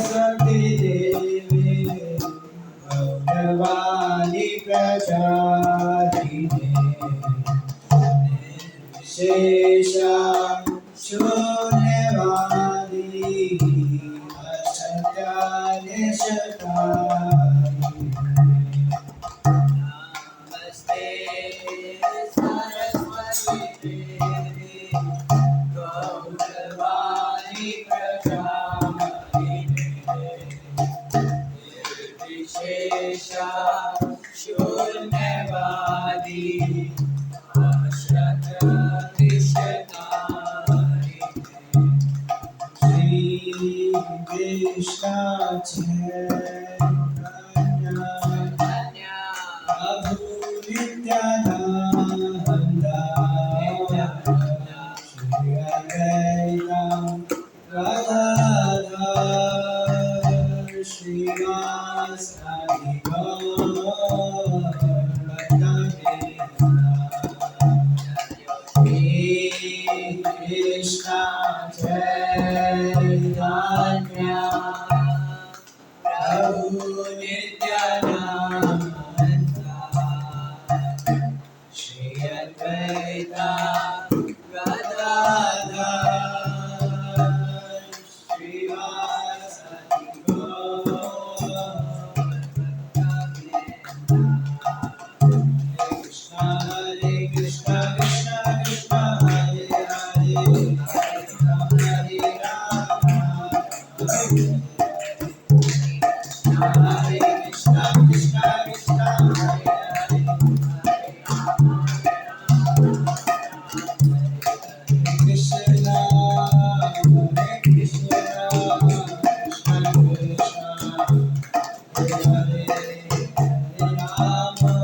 सरस्वती देवी गौरवाणी प्रचारिणे निर्विशेषा शून्यवादी असत्यानिशतारिणे नमस्ते सरस्वती देवी गौरवाणी प्रचारिणे निर्विशेषा शून्यवादी असत्यानिशतारिणे श्री कृष्ण चैतन्य प्रभु नित्यानंद श्री अद्वैत गदाधर श्रीवासादि गौर कृष्ण चैतन्य प्रभु नित्यानंद श्री अद्वैत गदाधर श्रीवासादि गौर हरे कृष्ण कृष्ण कृष्ण हरे हरे हरे राम हरे कृष्ण कृष्ण कृष्ण हरे हरे कृष्ण हरे कृष्ण कृष्ण कृष्ण हरे हरे राम राम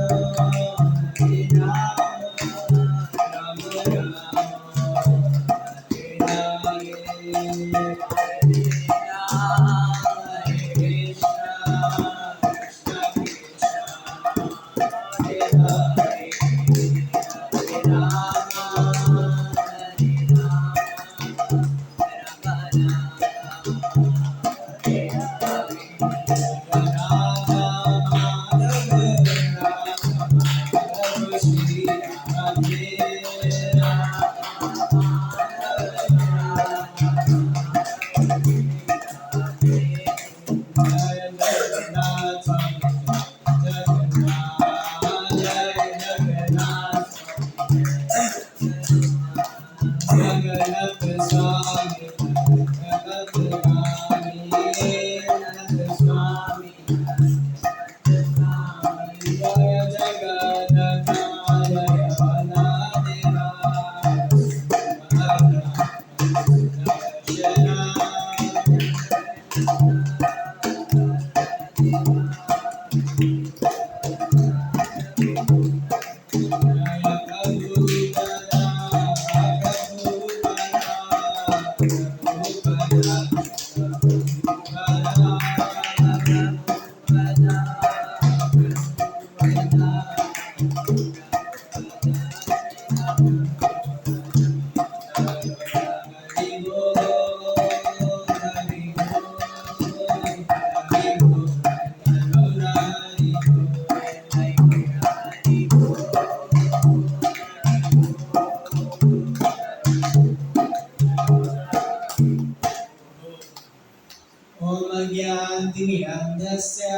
ज्ञानतिमिरन्धस्य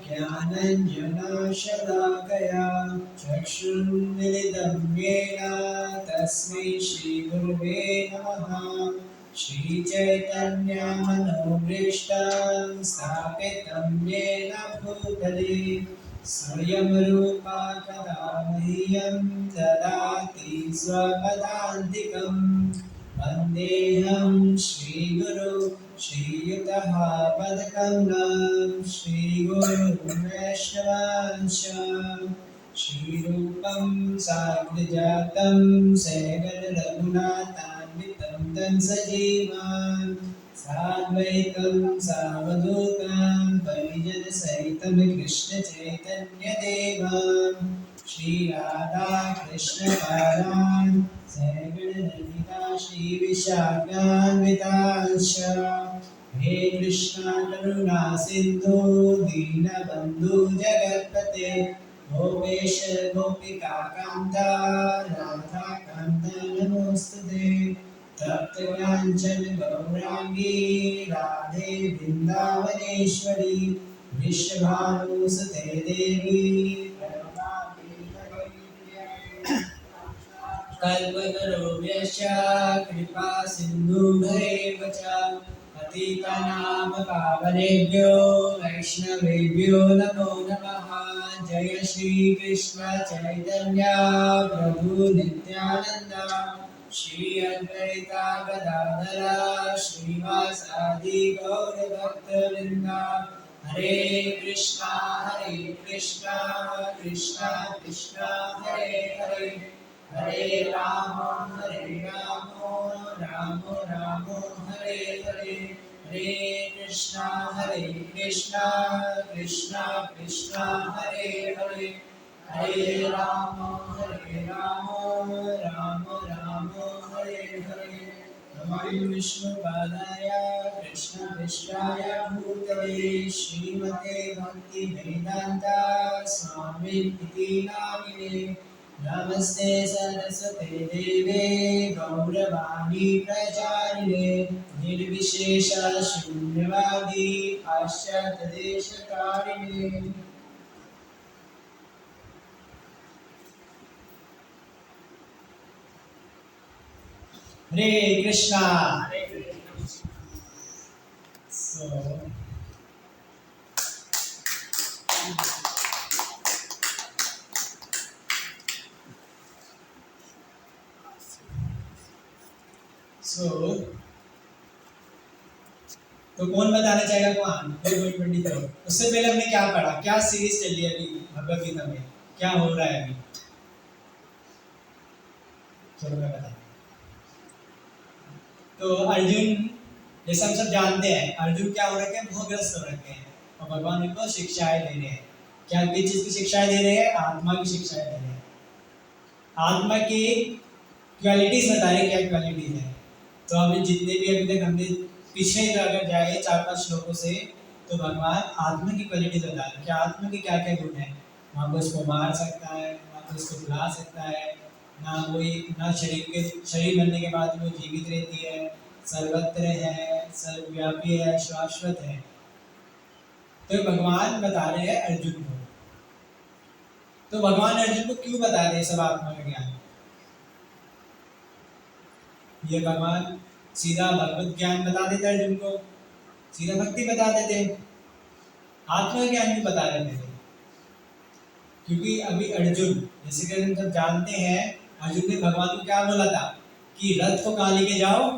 ज्ञानञ्जनशलाकया चक्षुर्मिलितं येन तस्मै श्रीगुरुवे नमः। श्रीचैतन्यमनोभीष्टं स्थापितं येन भूतले स्वयं रूपा कदा मह्यं ददाति स्वपदान्तिकम्। वन्देऽहं श्रीगुरु श्रीयुतः पदकमलं श्रीगुरुं वैष्णवांश श्रीरूपं साग्रजातं सैगलरघुनाथान्वितं तं सजीवान् साद्वैतं सावधूतं परिजनसहितं कृष्णचैतन्यदेवं श्रीराधाकृष्णपादान् सैगलललिता श्रीविशाखान्वितांश्च हे कृष्ण करुणा सिंधु दीनबंधु जगत्पते गोपेश गोपिका कांत राधा कांत नमोस्तुते तप्त कांचन गौरांगी राधे वृंदावनेश्वरी विश्वभानुसुते देवी कल्पतरुभ्यश्च कृपा सिन्धुभ्यैव च पतितानां पावनेभ्यो वैष्णवेभ्यो नमो नमः जय श्री कृष्ण चैतन्य प्रभु नित्यानंद श्री अद्वैता गदाधर श्रीवासादि गौरभक्तवृंद हरे कृष्णा कृष्णा कृष्णा हरे हरे हरे राम राम राम हरे हरे हरे कृष्णा कृष्णा कृष्णा हरे हरे हरे राम राम राम हरे हरे नमो विष्णुपादाय कृष्णविष्टाय भूतले श्रीमते भक्ति वेदांता स्वामी इति नामिने नमस्ते सरस्वते देवे गौरवाणी प्रचारिणे निर्विशेष शून्यवादी पाश्चात्यदेशकारिणे हरे कृष्णा so तो कौन बताना चाहेगा कौन 24 उससे पहले हमने क्या पढ़ा क्या सीरीज चली है अभी भगवत गीता में क्या हो रहा है अभी चलो मैं बता तो अर्जुन जैसे हम सब जानते हैं अर्जुन क्या हो रखे हैं मोहग्रस्त हो रखे हैं और भगवान उनको शिक्षाएं दे रहे हैं क्या किस चीज की शिक्षाएं दे रहे हैं आत्मा की शिक्षाएं दे रहे हैं आत्मा की क्वालिटीज बता रहे क्या क्वालिटीज है तो हमें जितने भी अभी तक हमने पीछे अगर जाए 4-5 श्लोकों से तो भगवान आत्मा की क्वालिटीज बता रहे क्या आत्मा के क्या क्या गुण है वहाँ को उसको मार सकता है वहाँ को उसको बुला सकता है ना शरीर बनने के बाद वो जीवित रहती है सर्वत्र है सर्वव्यापी है शाश्वत है तो भगवान बता रहे हैं अर्जुन को तो भगवान अर्जुन को क्यों बता रहे हैं सब आत्मा का ज्ञान ये भगवान सीधा भगवत ज्ञान बता देते अर्जुन को सीधा भक्ति बता देते आत्मा ज्ञान भी बता देते थे क्योंकि अभी अर्जुन जैसे कि हम सब जानते हैं अर्जुन ने भगवान को क्या बोला था कि रथ को कहाँ लेके जाओ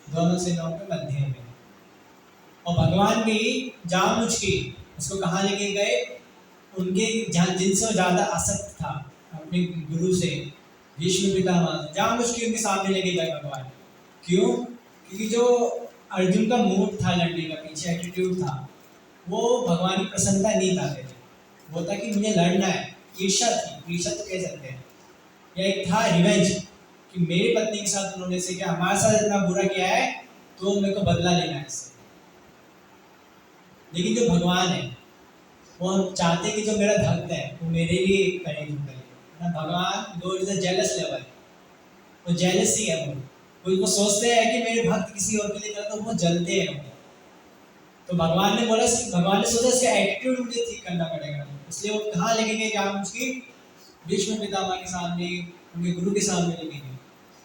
दोनों सेनाओं के मध्य में और भगवान भी जानबूझ के उसको कहाँ लेके गए उनके जिनसे ज्यादा आसक्त था अपने गुरु से भीष्म पितामह जानबूझ के उनके सामने लेके गए भगवान क्यों क्योंकि जो अर्जुन का मूड था लड़ने का पीछे एटीट्यूड था वो भगवान की प्रसन्नता नहीं चाहते थे वो था कि मुझे लड़ना है ईर्ष्या थी ईर्ष्या तो कह सकते हैं या एक था रिवेंज कि मेरी पत्नी के साथ उन्होंने से क्या हमारे साथ इतना बुरा किया है तो मेरे को बदला लेना है इससे लेकिन जो भगवान है वो चाहते कि जो मेरा भक्त है वो मेरे लिए करे जो करे ना भगवान दो इज जेलस लेवल वो जेलसी है वो सोचते हैं कि मेरे भक्त किसी और के लिए करे तो वो जलते हैं तो भगवान ने बोला भगवान ने सोचा इसका एटीट्यूड मुझे ठीक करना पड़ेगा इसलिए वो कहाँ लेके गए जहाँ उसकी भीष्म पितामह के सामने उनके गुरु के सामने लेके गए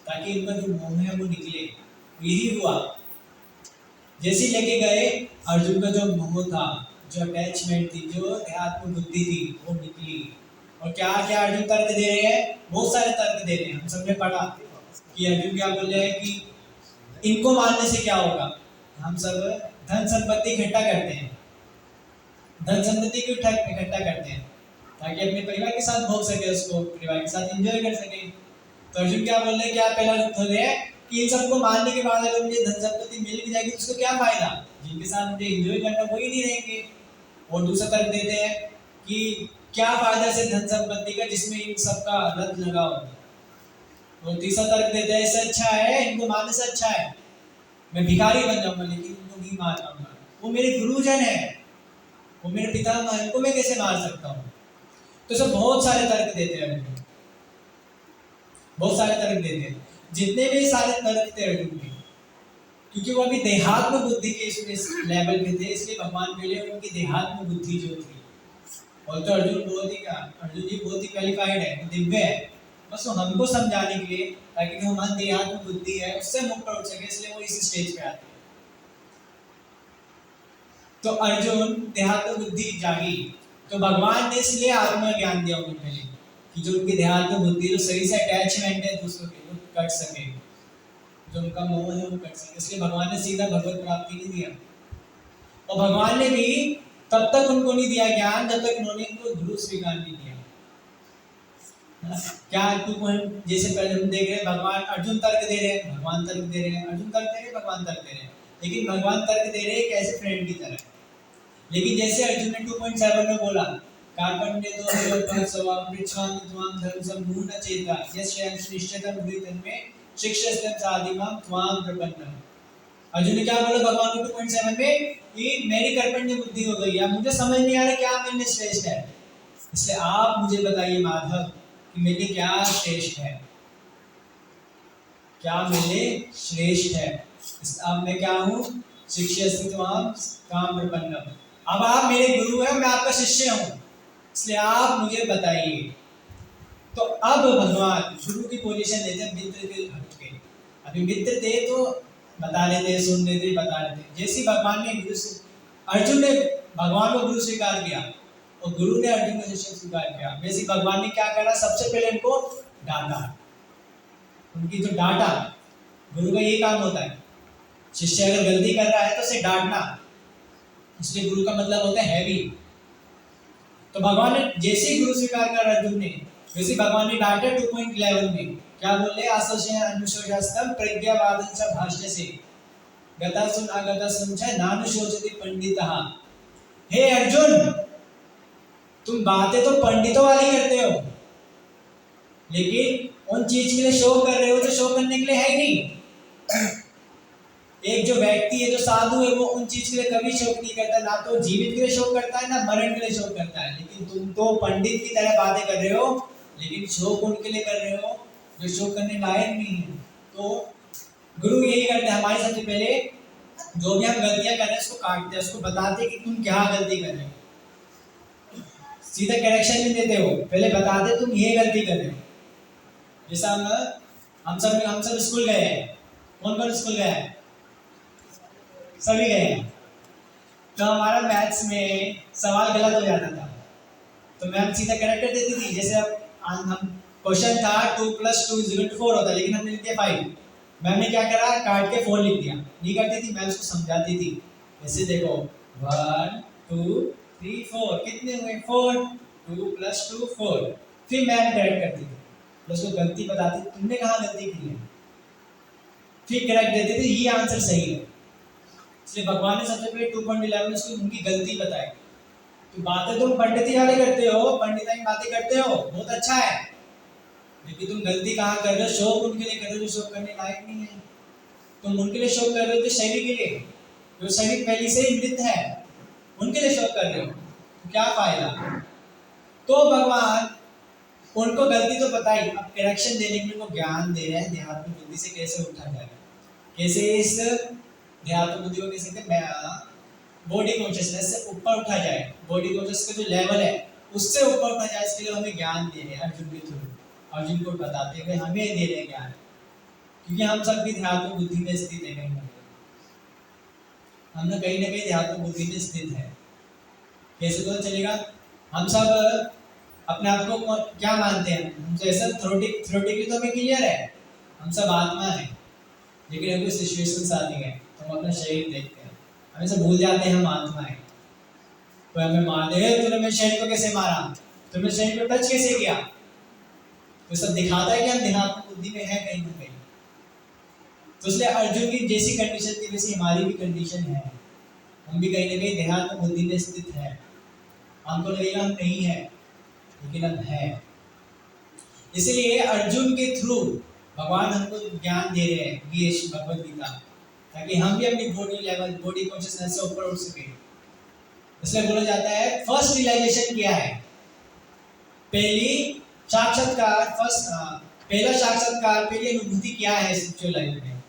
ताकि उनका जो मोह है वो निकले यही हुआ जैसे लेके गए अर्जुन का जो मोह था जो अटैचमेंट थी जो अध्यात्म बुद्धि थी वो निकली और क्या क्या अर्जुन तर्क दे रहे हैं बहुत सारे तर्क दे रहे हैं हम सबने पढ़ा कि अर्जुन क्या बोल रहे हैं कि इनको मानने से क्या होगा हम सब धन संपत्ति इकट्ठा करते हैं धन संपत्ति क्यों इकट्ठा करते हैं ताकि अपने परिवार के साथ भोग सके उसको परिवार के साथ एंजॉय कर सके तो अर्जुन क्या बोल रहे हैं क्या पहला रुख है कि इन सबको मानने के बाद अगर मुझे धन संपत्ति मिल भी जाएगी तो उसको क्या फायदा जिनके साथ मुझे एंजॉय करना वही नहीं रहेंगे और दूसरा तर्क देते हैं कि क्या फायदा से धन संपत्ति का जिसमें इन सबका लत लगा हो और तीसरा तर्क देते हैं इससे अच्छा है इनको मानने से अच्छा है मैं भिखारी बन जाऊंगा लेकिन नहीं मार पाऊंगा, वो मेरे गुरुजन है, वो मेरे पितामह है, उनको मैं कैसे मार सकता हूँ। तो सब बहुत सारे तर्क देते हैं अर्जुन, बहुत सारे तर्क देते हैं। जितने भी सारे तर्क थे अर्जुन के, क्योंकि वो अभी देहात्म बुद्धि के इस लेवल पे थे, इसलिए भगवान के लिए उनकी देहात्म बुद्धि जो थी। और तो अर्जुन बहुत ही क्या, अर्जुन जी बहुत ही क्वालिफाइड है, दिव्य है, बस वो हमको समझाने के लिए, ताकि जो हमारी देहात्म बुद्धि है उससे मुक्त उठ सके, इसलिए वो इस स्टेज पे आते हैं। तो अर्जुन देहात्म बुद्धि जागी, तो भगवान ने इसलिए आत्मज्ञान दिया उनको पहले, कि जो उनकी देहात्म बुद्धि, जो सही से अटैचमेंट है दूसरों के, वो कट सके, जो उनका मोह है वो कट सके। इसलिए भगवान ने सीधा भगवत प्राप्ति नहीं दिया। और भगवान ने भी तब तक उनको नहीं दिया ज्ञान जब तक उन्होंने इनको गुरु स्वीकार नहीं किया। क्या जैसे पहले हम देख रहे हैं, भगवान अर्जुन तर्क दे रहे हैं, भगवान तर्क दे रहे हैं, अर्जुन तर्क दे रहे हैं, भगवान तर्क दे रहे हैं, लेकिन भगवान तर्क दे रहे हैं कैसे फ्रेंड की तरह। लेकिन जैसे अर्जुन ने 2.7 में बोला, कार्पण्य तो स्वभाव पृच्छामि त्वां धर्म सम्पूर्ण चेता यस्यं निश्चितं हृदयं में शिक्षस्तं साधिमां त्वां प्रपन्नम्। अर्जुन ने क्या बोला भगवान को 2.7 में, कि मेरी कर्पण्य बुद्धि हो गई है, मुझे समझ नहीं आ रहा क्या मेरे लिए श्रेष्ठ है, इसलिए आप मुझे बताइए माधव कि मेरे लिए क्या श्रेष्ठ है, क्या मेरे लिए श्रेष्ठ है। अब मैं क्या हूँ, शिष्यस्ति त्वां काम प्रपन्नम, अब आप मेरे गुरु हैं, मैं आपका शिष्य हूँ, इसलिए आप मुझे बताइए। तो अब भगवान गुरु की पोजीशन लेते हैं मित्र के हट के। अभी मित्र थे तो बता लेते, सुन लेते, बता लेते। जैसे भगवान ने अर्जुन ने भगवान को गुरु स्वीकार किया और गुरु ने अर्जुन को शिष्य स्वीकार किया, वैसे भगवान ने क्या करा, सबसे पहले इनको डांटा, उनकी जो डांटा, गुरु का ये काम होता है, शिष्य अगर गलती कर रहा है तो उसे डांटना, इसलिए गुरु का मतलब होता है हैवी। तो भगवान ने जैसे गुरु स्वीकार कर अर्जुन ने, वैसे भगवान ने डांटे 2.11 में, क्या बोले, आसोशय अनुशोचस्तम प्रज्ञावादं च भाष्य से गता सुन अगता सुन च नानुशोचति पंडितः। हे अर्जुन, तुम बातें तो पंडितों वाली करते हो, लेकिन उन चीज के लिए शोक कर रहे हो जो शोक करने के लिए है ही नहीं। एक जो व्यक्ति है, जो साधु है, वो उन चीज के लिए कभी शोक नहीं करता, ना तो जीवित के लिए शोक करता है, ना मरण के लिए शोक करता है। लेकिन तुम तो पंडित की तरह बातें कर रहे हो, लेकिन शोक उनके लिए कर रहे हो जो शोक करने लायक नहीं है। तो गुरु यही करते हैं, हमारे सबसे पहले जो भी हम गलतियां कर रहे हैं उसको काटते हैं, उसको बताते कि तुम क्या गलती कर रहे हो। सीधा करेक्शन नहीं देते हो, पहले बताते तुम ये गलती कर रहे हो। जैसा हम सब स्कूल गए हैं, कौन कौन स्कूल गया है, सभी गए हैं। तो हमारा मैथ्स में सवाल गलत हो जाता था तो मैम सीधा करेक्ट कर देती थी। जैसे अब हम क्वेश्चन था 2 + 2 = 4 होता, लेकिन हमने लिख दिया 5। मैम ने क्या करा, काट के 4 लिख दिया। नहीं करती थी मैम, उसको समझाती थी, ऐसे देखो 1 2 3 4 कितने हुए, 4, 2 + 2 4। फिर मैम करेक्ट करती थी, उसको गलती बताती, तुमने कहाँ गलती की है, फिर करेक्ट देते थे, ये आंसर सही है। इसलिए भगवान ने सबसे पहले 2.11 में उसको उनकी गलती बताई। तो बातें तुम पंडिती वाले करते हो, पंडिताई बातें करते हो, बहुत अच्छा है, लेकिन तुम गलती कहाँ कर रहे हो, शौक उनके लिए कर रहे हो जो शौक करने लायक नहीं है। तुम उनके लिए शौक कर रहे हो जो शरीर के लिए, जो शरीर पहले से ही मृत है, उनके लिए शौक कर रहे हो, तो क्या फायदा। तो भगवान उनको गलती तो बताई, अब करेक्शन देने के लिए उनको ज्ञान दे रहे हैं, देहात्म बुद्धि से कैसे उठा जाए, कैसे इस देहात्म बुद्धि को कैसे बॉडी कॉन्शियसनेस से ऊपर उठा जाए, बॉडी कॉन्शियस का जो लेवल है उससे ऊपर उठा जाए। इसके लिए हमें ज्ञान दे रहे हैं अर्जुन के थ्रू, अर्जुन को बताते हुए हमें दे रहे हैं ज्ञान, क्योंकि हम सब भी देहात्म बुद्धि में स्थित है, कहीं ना कहीं देहात्म बुद्धि में स्थित है। कैसे पता चलेगा, हम सब अपने आप को क्या मानते हैं, हम तो ऐसा थ्योरेटिकली तो हमें क्लियर है, हम सब आत्मा है, लेकिन अगर सिचुएशंस आती है तो हम अपना शरीर देखते हैं, हमें सब भूल जाते हैं हम आत्मा है। कोई हमें मार दे, तूने मेरे शरीर को कैसे मारा, तुमने शरीर को टच कैसे किया, तो सब दिखाता है कि हम देहात्म बुद्धि में है कहीं ना कहीं। तो इसलिए अर्जुन की जैसी कंडीशन थी वैसी हमारी भी कंडीशन है, हम भी कहीं ना कहीं देहात्म बुद्धि में स्थित है। हमको लगेगा हम नहीं है, लेकिन हम है। इसलिए अर्जुन के थ्रू भगवान हमको ज्ञान दे रहे हैं, ये भगवद गीता, ताकि हम भी अपनी बॉडी लेवल, बॉडी कॉन्शियसनेस से ऊपर उठ सके। इसलिए बोला जाता है फर्स्ट रियलाइजेशन क्या है, पहली साक्षात्कार, पहला साक्षात्कार, पहली अनुभूति क्या है स्पिरिचुअल लाइफ में,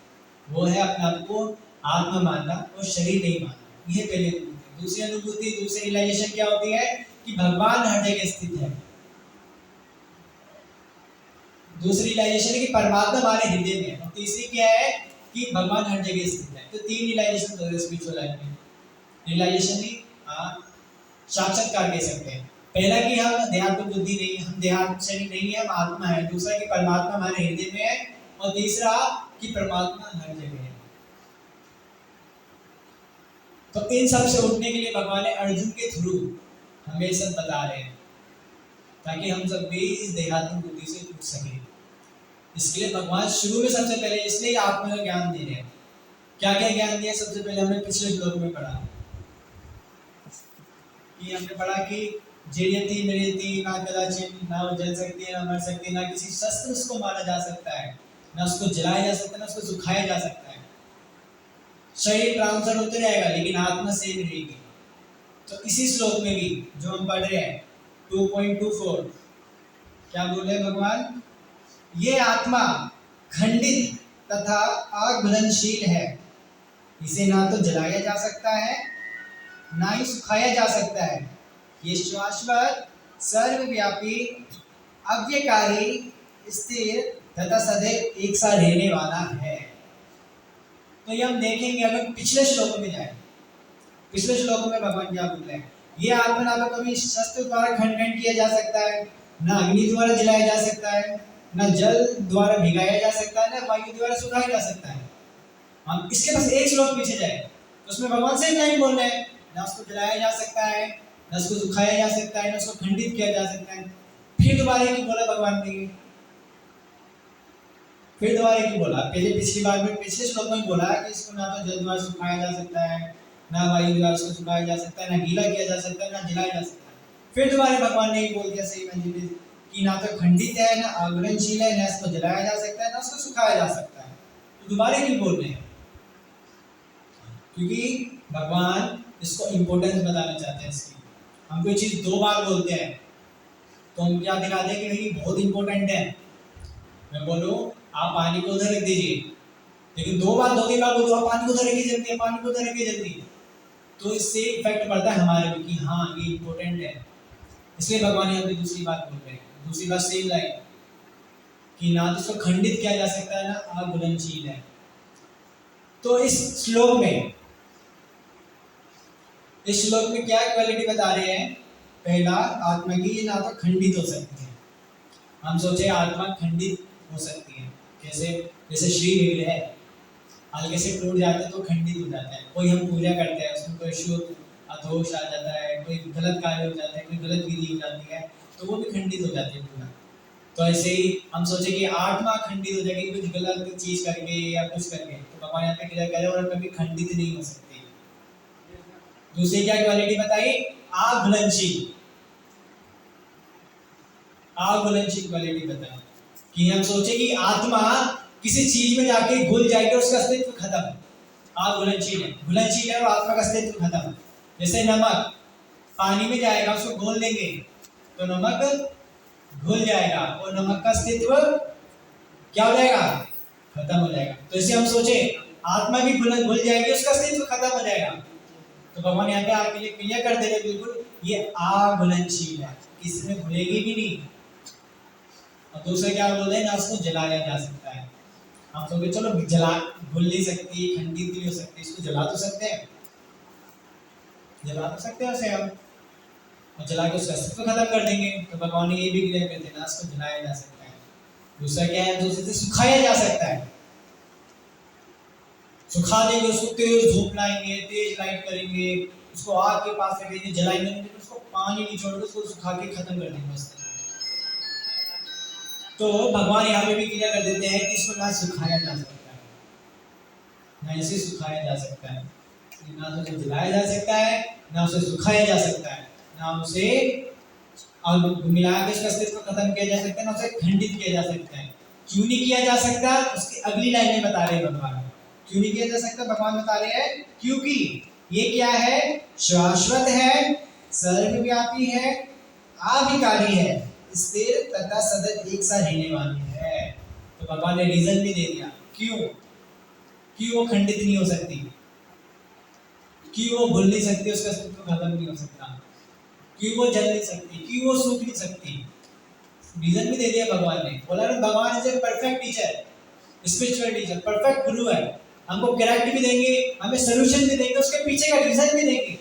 वो है अपने आप को आत्मा मानना और शरीर नहीं मानना। ये पहली अनुभूति। दूसरी अनुभूति, दूसरी रियलाइजेशन क्या होती है कि भगवान हर जगह स्थित है। दूसरी रियलाइजेशन है कि परमात्मा हमारे हृदय में है। और तीसरी क्या है कि भगवान हर जगह स्थित है। तो तीन रियलाइजेशन होते हैं स्पिरिचुअल लाइफ में। रियलाइजेशन ही साक्षात्कार कह सकते हैं। पहला कि हम देहात्म बुद्धि नहीं, हम देहात्म शरीर नहीं है, हम आत्मा है। दूसरा कि परमात्मा हमारे हृदय में है। और तीसरा कि परमात्मा हर जगह है। तो इन सब से उठने के लिए भगवान ने अर्जुन के थ्रू हमें सब बता रहे हैं, ताकि हम सब भी इस देहात्म बुद्धि से उठ सके। इसके लिए भगवान शुरू में सबसे पहले इसलिए आत्मा का ज्ञान दे रहे हैं। क्या क्या ज्ञान दिया? सबसे पहले हमने पिछले श्लोक में पढ़ा कि हमने पढ़ा कि जयति मृत्यति ना कदाचित, ना वो जल सकती है, ना मर सकती है, ना किसी शस्त्र उसको मारा जा सकता है, ना उसको जलाया जा सकता है, ना उसको सुखाया जा सकता है। शरीर ट्रांसफर होते रहेगा लेकिन आत्मा सेम रहेगी। तो इसी श्लोक में भी जो हम पढ़ रहे हैं 2.24, क्या बोल रहे हैं भगवान? ये आत्मा खंडित तथा अघुलनशील है, इसे ना तो जलाया जा सकता है ना ही सुखाया जा सकता है। ये शाश्वत, सर्वव्यापी, अव्ययकारी, स्थिर तथा सदैव एक साथ रहने वाला है। तो ये हम देखेंगे अगर पिछले श्लोक में जाए। पिछले श्लोक में भगवान क्या बोल रहे हैं? ये आत्मा ना तो कभी शस्त्र द्वारा खंडन किया जा सकता है, ना अग्नि द्वारा जलाया जा सकता है, ना जल द्वारा भिगाया जा सकता है, ना वायु द्वारा सुखाया जा सकता है। हम इसके बस एक श्लोक पीछे जाए तो उसमें भगवान सेम लाइन बोल रहे हैं, ना उसको जलाया जा सकता है, ना उसको सुखाया जा सकता है, ना उसको खंडित किया जा सकता है। फिर दोबारा की बोला भगवान ने, फिर दोबारा की बोला, पहले पिछली बार में पिछले श्लोक में बोला कि इसको ना तो जल द्वारा सुखाया जा सकता है, ना वायु द्वारा उसको सुखाया जा सकता है, ना गीला किया जा सकता है, ना जलाया जा सकता है। फिर दोबारा भगवान ने बोल दिया सही में कि ना तो खंडित है, ना अघुलनशील है, ना इसको जलाया जा सकता है, ना उसको सुखाया जा सकता है। तो दोबारा क्यों बोल रहे हैं? क्योंकि भगवान इसको इम्पोर्टेंस बताना चाहते हैं इसकी। हम कोई चीज़ दो बार बोलते हैं तो हम क्या दिखाते हैं कि नहीं बहुत इंपॉर्टेंट है। मैं बोलूँ आप पानी को उधर रख दीजिए, लेकिन दो तीन बार बोलो आप पानी को उधर रखिए जल्दी, पानी को उधर रखिए जल्दी, तो इससे इफेक्ट पड़ता है हमारे में कि हाँ ये इंपॉर्टेंट है। इसलिए भगवान यहाँ पे दूसरी बात बोल रहे हैं, दूसरी बात सेम लाइन कि ना तो इसको खंडित किया जा सकता है, ना अघुलनशील है। तो इस श्लोक में क्या क्वालिटी बता रहे हैं? पहला, आत्मा की ये ना तो खंडित हो सकती है। हम सोचे आत्मा खंडित हो सकती है, जैसे श्री विग्रह है, हल्के से टूट जाते हैं तो खंडित हो जाता है। कोई हम पूजा करते हैं उसमें कोई शुद्ध अदोष आ जाता है, कोई गलत कार्य हो जाता है, कोई गलत विधि हो जाती है तो वो भी खंडित हो जाती है पूरा। तो ऐसे ही हम सोचे कि आत्मा खंडित हो जाएगी कुछ गलत चीज करके या कुछ करके, तो भगवान यहाँ पे क्लियर करे और कभी खंडित नहीं हो सकती। दूसरी क्या क्वालिटी बताई? अघुलनशील क्वालिटी बताई कि हम सोचे कि आत्मा किसी चीज में जाके घुल जाएगी, उसका अस्तित्व खत्म। अघुलनशील है और आत्मा का अस्तित्व खत्म। जैसे नमक पानी में जाएगा, उसको घोल देंगे तो नमक घुल जाएगा और नमक का अस्तित्व क्या हो जाएगा? खत्म हो जाएगा। तो इसे हम सोचे आत्मा भी घुल जाएगी, उसका अस्तित्व खत्म हो जाएगा। तो भगवान यहाँ पे आपके लिए क्लियर कर दे रहे बिल्कुल, ये अघुलनशील है, किसी में घुलेगी भी नहीं। और दूसरा क्या बोल रहे हैं? ना उसको जलाया जा सकता है। हम सोचे चलो घुल नहीं सकती, खंडित नहीं हो सकती, इसको जला तो सकते हैं, उसे हम, और जला के उसका अस्तित्व खत्म कर देंगे। तो भगवान ने ये भी क्लियर कर दिया, उसको जलाया जा सकता है। दूसरा क्या है? दूसरे से सुखाया जा सकता है। सुखा देंगे उसको, तेज धूप लाएंगे, तेज लाइट करेंगे, उसको आग के पास रखेंगे, जलाएंगे नहीं, उसको पानी नहीं छोड़कर उसको सुखा के खत्म कर देंगे उसको। तो भगवान यहाँ पे भी क्लियर कर देते हैं कि इसको ना सुखाया जा सकता है, ना इसे सुखाया जा सकता है, ना तो उसे जलाया जा सकता है, ना उसे सुखाया जा सकता है, ना उसे मिला के उसका अस्तित्व खत्म किया जा सकता है, ना उसे खंडित किया जा सकता है। क्यों नहीं किया जा सकता? उसकी अगली लाइन में बता रहे हैं भगवान, क्यों नहीं किया जा सकता? भगवान बता रहे हैं क्योंकि ये क्या है? शाश्वत है, सर्वव्यापी है, आविकारी है, स्थिर तथा सतत एक साथ रहने वाली है। तो भगवान ने रीजन भी दे दिया क्यों वो खंडित नहीं हो सकती, क्यों वो भूल नहीं सकती, उसका अस्तित्व खत्म नहीं हो सकता, क्यों वो जल नहीं सकती, क्यों वो सूख नहीं सकती। रीजन भी दे दिया भगवान ने। बोला ना भगवान is a perfect teacher, spiritual teacher, perfect गुरु है। हमको करेक्ट भी देंगे, हमें सोल्यूशन भी देंगे, उसके पीछे का रीजन भी देंगे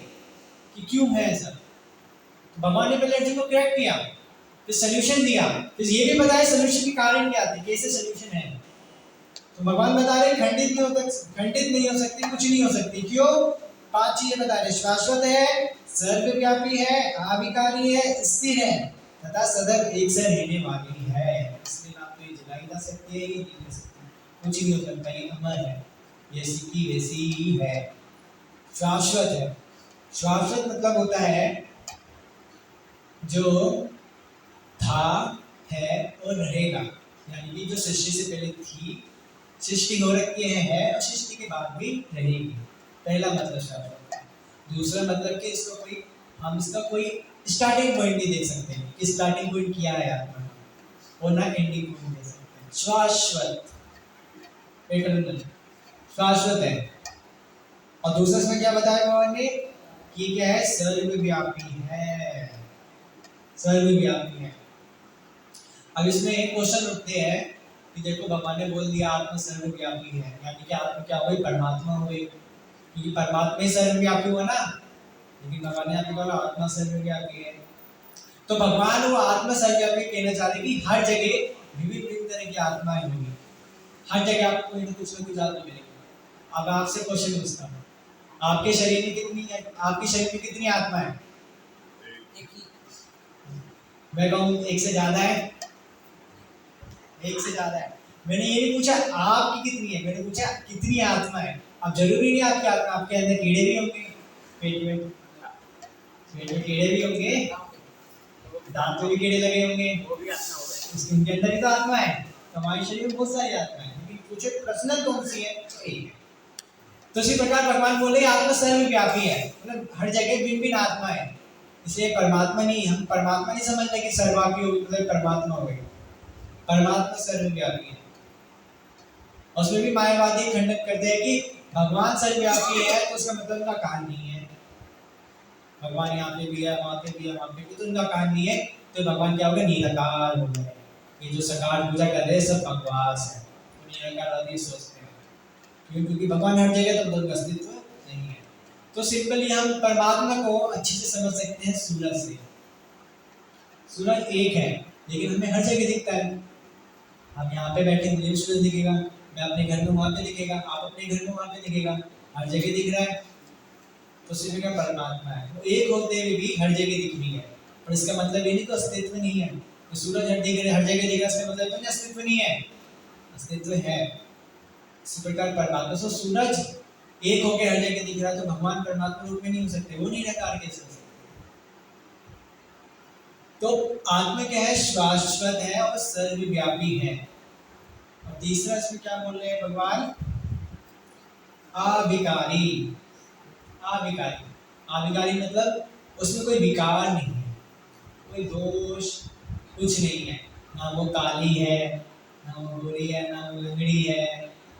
कि क्यों है ऐसा। तो भगवान ने पहले अर्जुन को करेक्ट किया, फिर सोल्यूशन दिया, फिर ये भी बताया सोल्यूशन के कारण क्या थे, कैसे सोल्यूशन है। तो भगवान बता रहे खंडित नहीं हो सकती, कुछ नहीं हो सकती। क्यों? 5 चीजें बता रहे, शाश्वत है, सर्वव्यापी है, आविकारी है, स्थिर है तथा सदैव एक से रहने वाली है। इसलिए ना तो ये जलाई जा सकती है, ये नहीं जा सकती, कुछ नहीं हो सकता, ये अमर है, जैसी की वैसी ही है, शाश्वत है। शाश्वत मतलब होता है जो था, है और रहेगा, यानी कि जो सृष्टि से पहले थी, सृष्टि हो रखी है और सृष्टि के बाद भी रहेगी। पहला मतलब शाश्वत है। दूसरा मतलब कि इसको कोई, हम इसका कोई स्टार्टिंग पॉइंट नहीं देख सकते कि स्टार्टिंग पॉइंट क्या है आत्मा का, और ना एंडिंग पॉइंट दे सकते हैं। शाश्वत, एटर्नल, शाश्वत है। और दूसरा इसमें क्या बताया भगवान ने कि क्या है? सर्वव्यापी है, सर्वव्यापी है। अब इसमें एक क्वेश्चन उठते हैं कि देखो भगवान ने बोल दिया आत्मा सर्वव्यापी है, यानी कि आत्मा क्या हुई? परमात्मा हुई, क्योंकि परमात्मा ही सर्वव्यापी हुआ ना। लेकिन भगवान ने आपको बोला आत्मा सर्वव्यापी है, तो भगवान वो आत्मा सर्वव्यापी कहना चाह रहे कि हर जगह विभिन्न तरह की आत्माएं होंगी, हर जगह आपको कोई ना कुछ आत्मा मिलेगी। अब आपसे क्वेश्चन पूछता हूँ, आपके शरीर में कितनी है, आपके शरीर में कितनी आत्मा है? मैं कहूँ एक से ज्यादा है, एक से ज्यादा है। मैंने ये नहीं पूछा आपकी कितनी है, मैंने पूछा कितनी आत्मा है। अब जरूरी नहीं आपकी आत्मा, आपके अंदर कीड़े भी होंगे, पेट में कीड़े भी होंगे, दांतों में कीड़े लगे होंगे, उनके अंदर भी तो आत्मा है। तो हमारे शरीर में बहुत सारी आत्मा है, लेकिन पूछे पर्सनल कौन सी है? तो इसी प्रकार भगवान बोले आत्मा सर्वव्यापी है, मतलब हर जगह भिन्न भिन्न आत्मा है। इसलिए परमात्मा नहीं, हम परमात्मा नहीं समझते कि सर्वव्यापी हो मतलब परमात्मा हो गई। परमात्मा सर्वव्यापी है। और उसमें भी मायावादी खंडन करते हैं कि भगवान सर्वव्यापी है तो उसका मतलब उनका कान नहीं है, भगवान यहाँ पे भी है, वहाँ पे भी है, वहाँ पे भी, तो उनका कान नहीं है, तो भगवान क्या होगा? निराकार हो गए। ये जो साकार पूजा कर रहे हैं सब बकवास है, तो निराकार आदि सोचते हैं, क्योंकि भगवान हर जगह तो उनका अस्तित्व नहीं है। तो सिंपली हम परमात्मा को अच्छे से समझ सकते हैं सूरज से। सूरज एक है लेकिन हमें हर जगह दिखता है। हम यहाँ पे बैठे मुझे सूरज दिखेगा, मैं अपने घर में वहाँ पे दिखेगा, आप अपने घर में वहाँ पे दिखेगा, हर जगह दिख रहा है। तो सिर्फ का परमात्मा है, तो एक होते हुए भी हर जगह दिख रही है, और इसका मतलब ये नहीं कि अस्तित्व नहीं है। तो सूरज हर जगह दिख रहा है, इसका मतलब तो अस्तित्व नहीं है, अस्तित्व है। इसी प्रकार परमात्मा, तो सूरज एक होकर हर जगह दिख रहा है, तो भगवान परमात्मा रूप में नहीं हो सकते, वो निराकार कैसे हो सकते? तो आत्मा क्या है? शाश्वत है और सर्वव्यापी है। और तीसरा इसमें क्या बोल रहे हैं भगवान? अविकारी। अविकारी, अविकारी मतलब उसमें कोई विकार नहीं है, कोई दोष कुछ नहीं है, ना वो काली है, ना वो गोरी है, ना वो लंगड़ी है,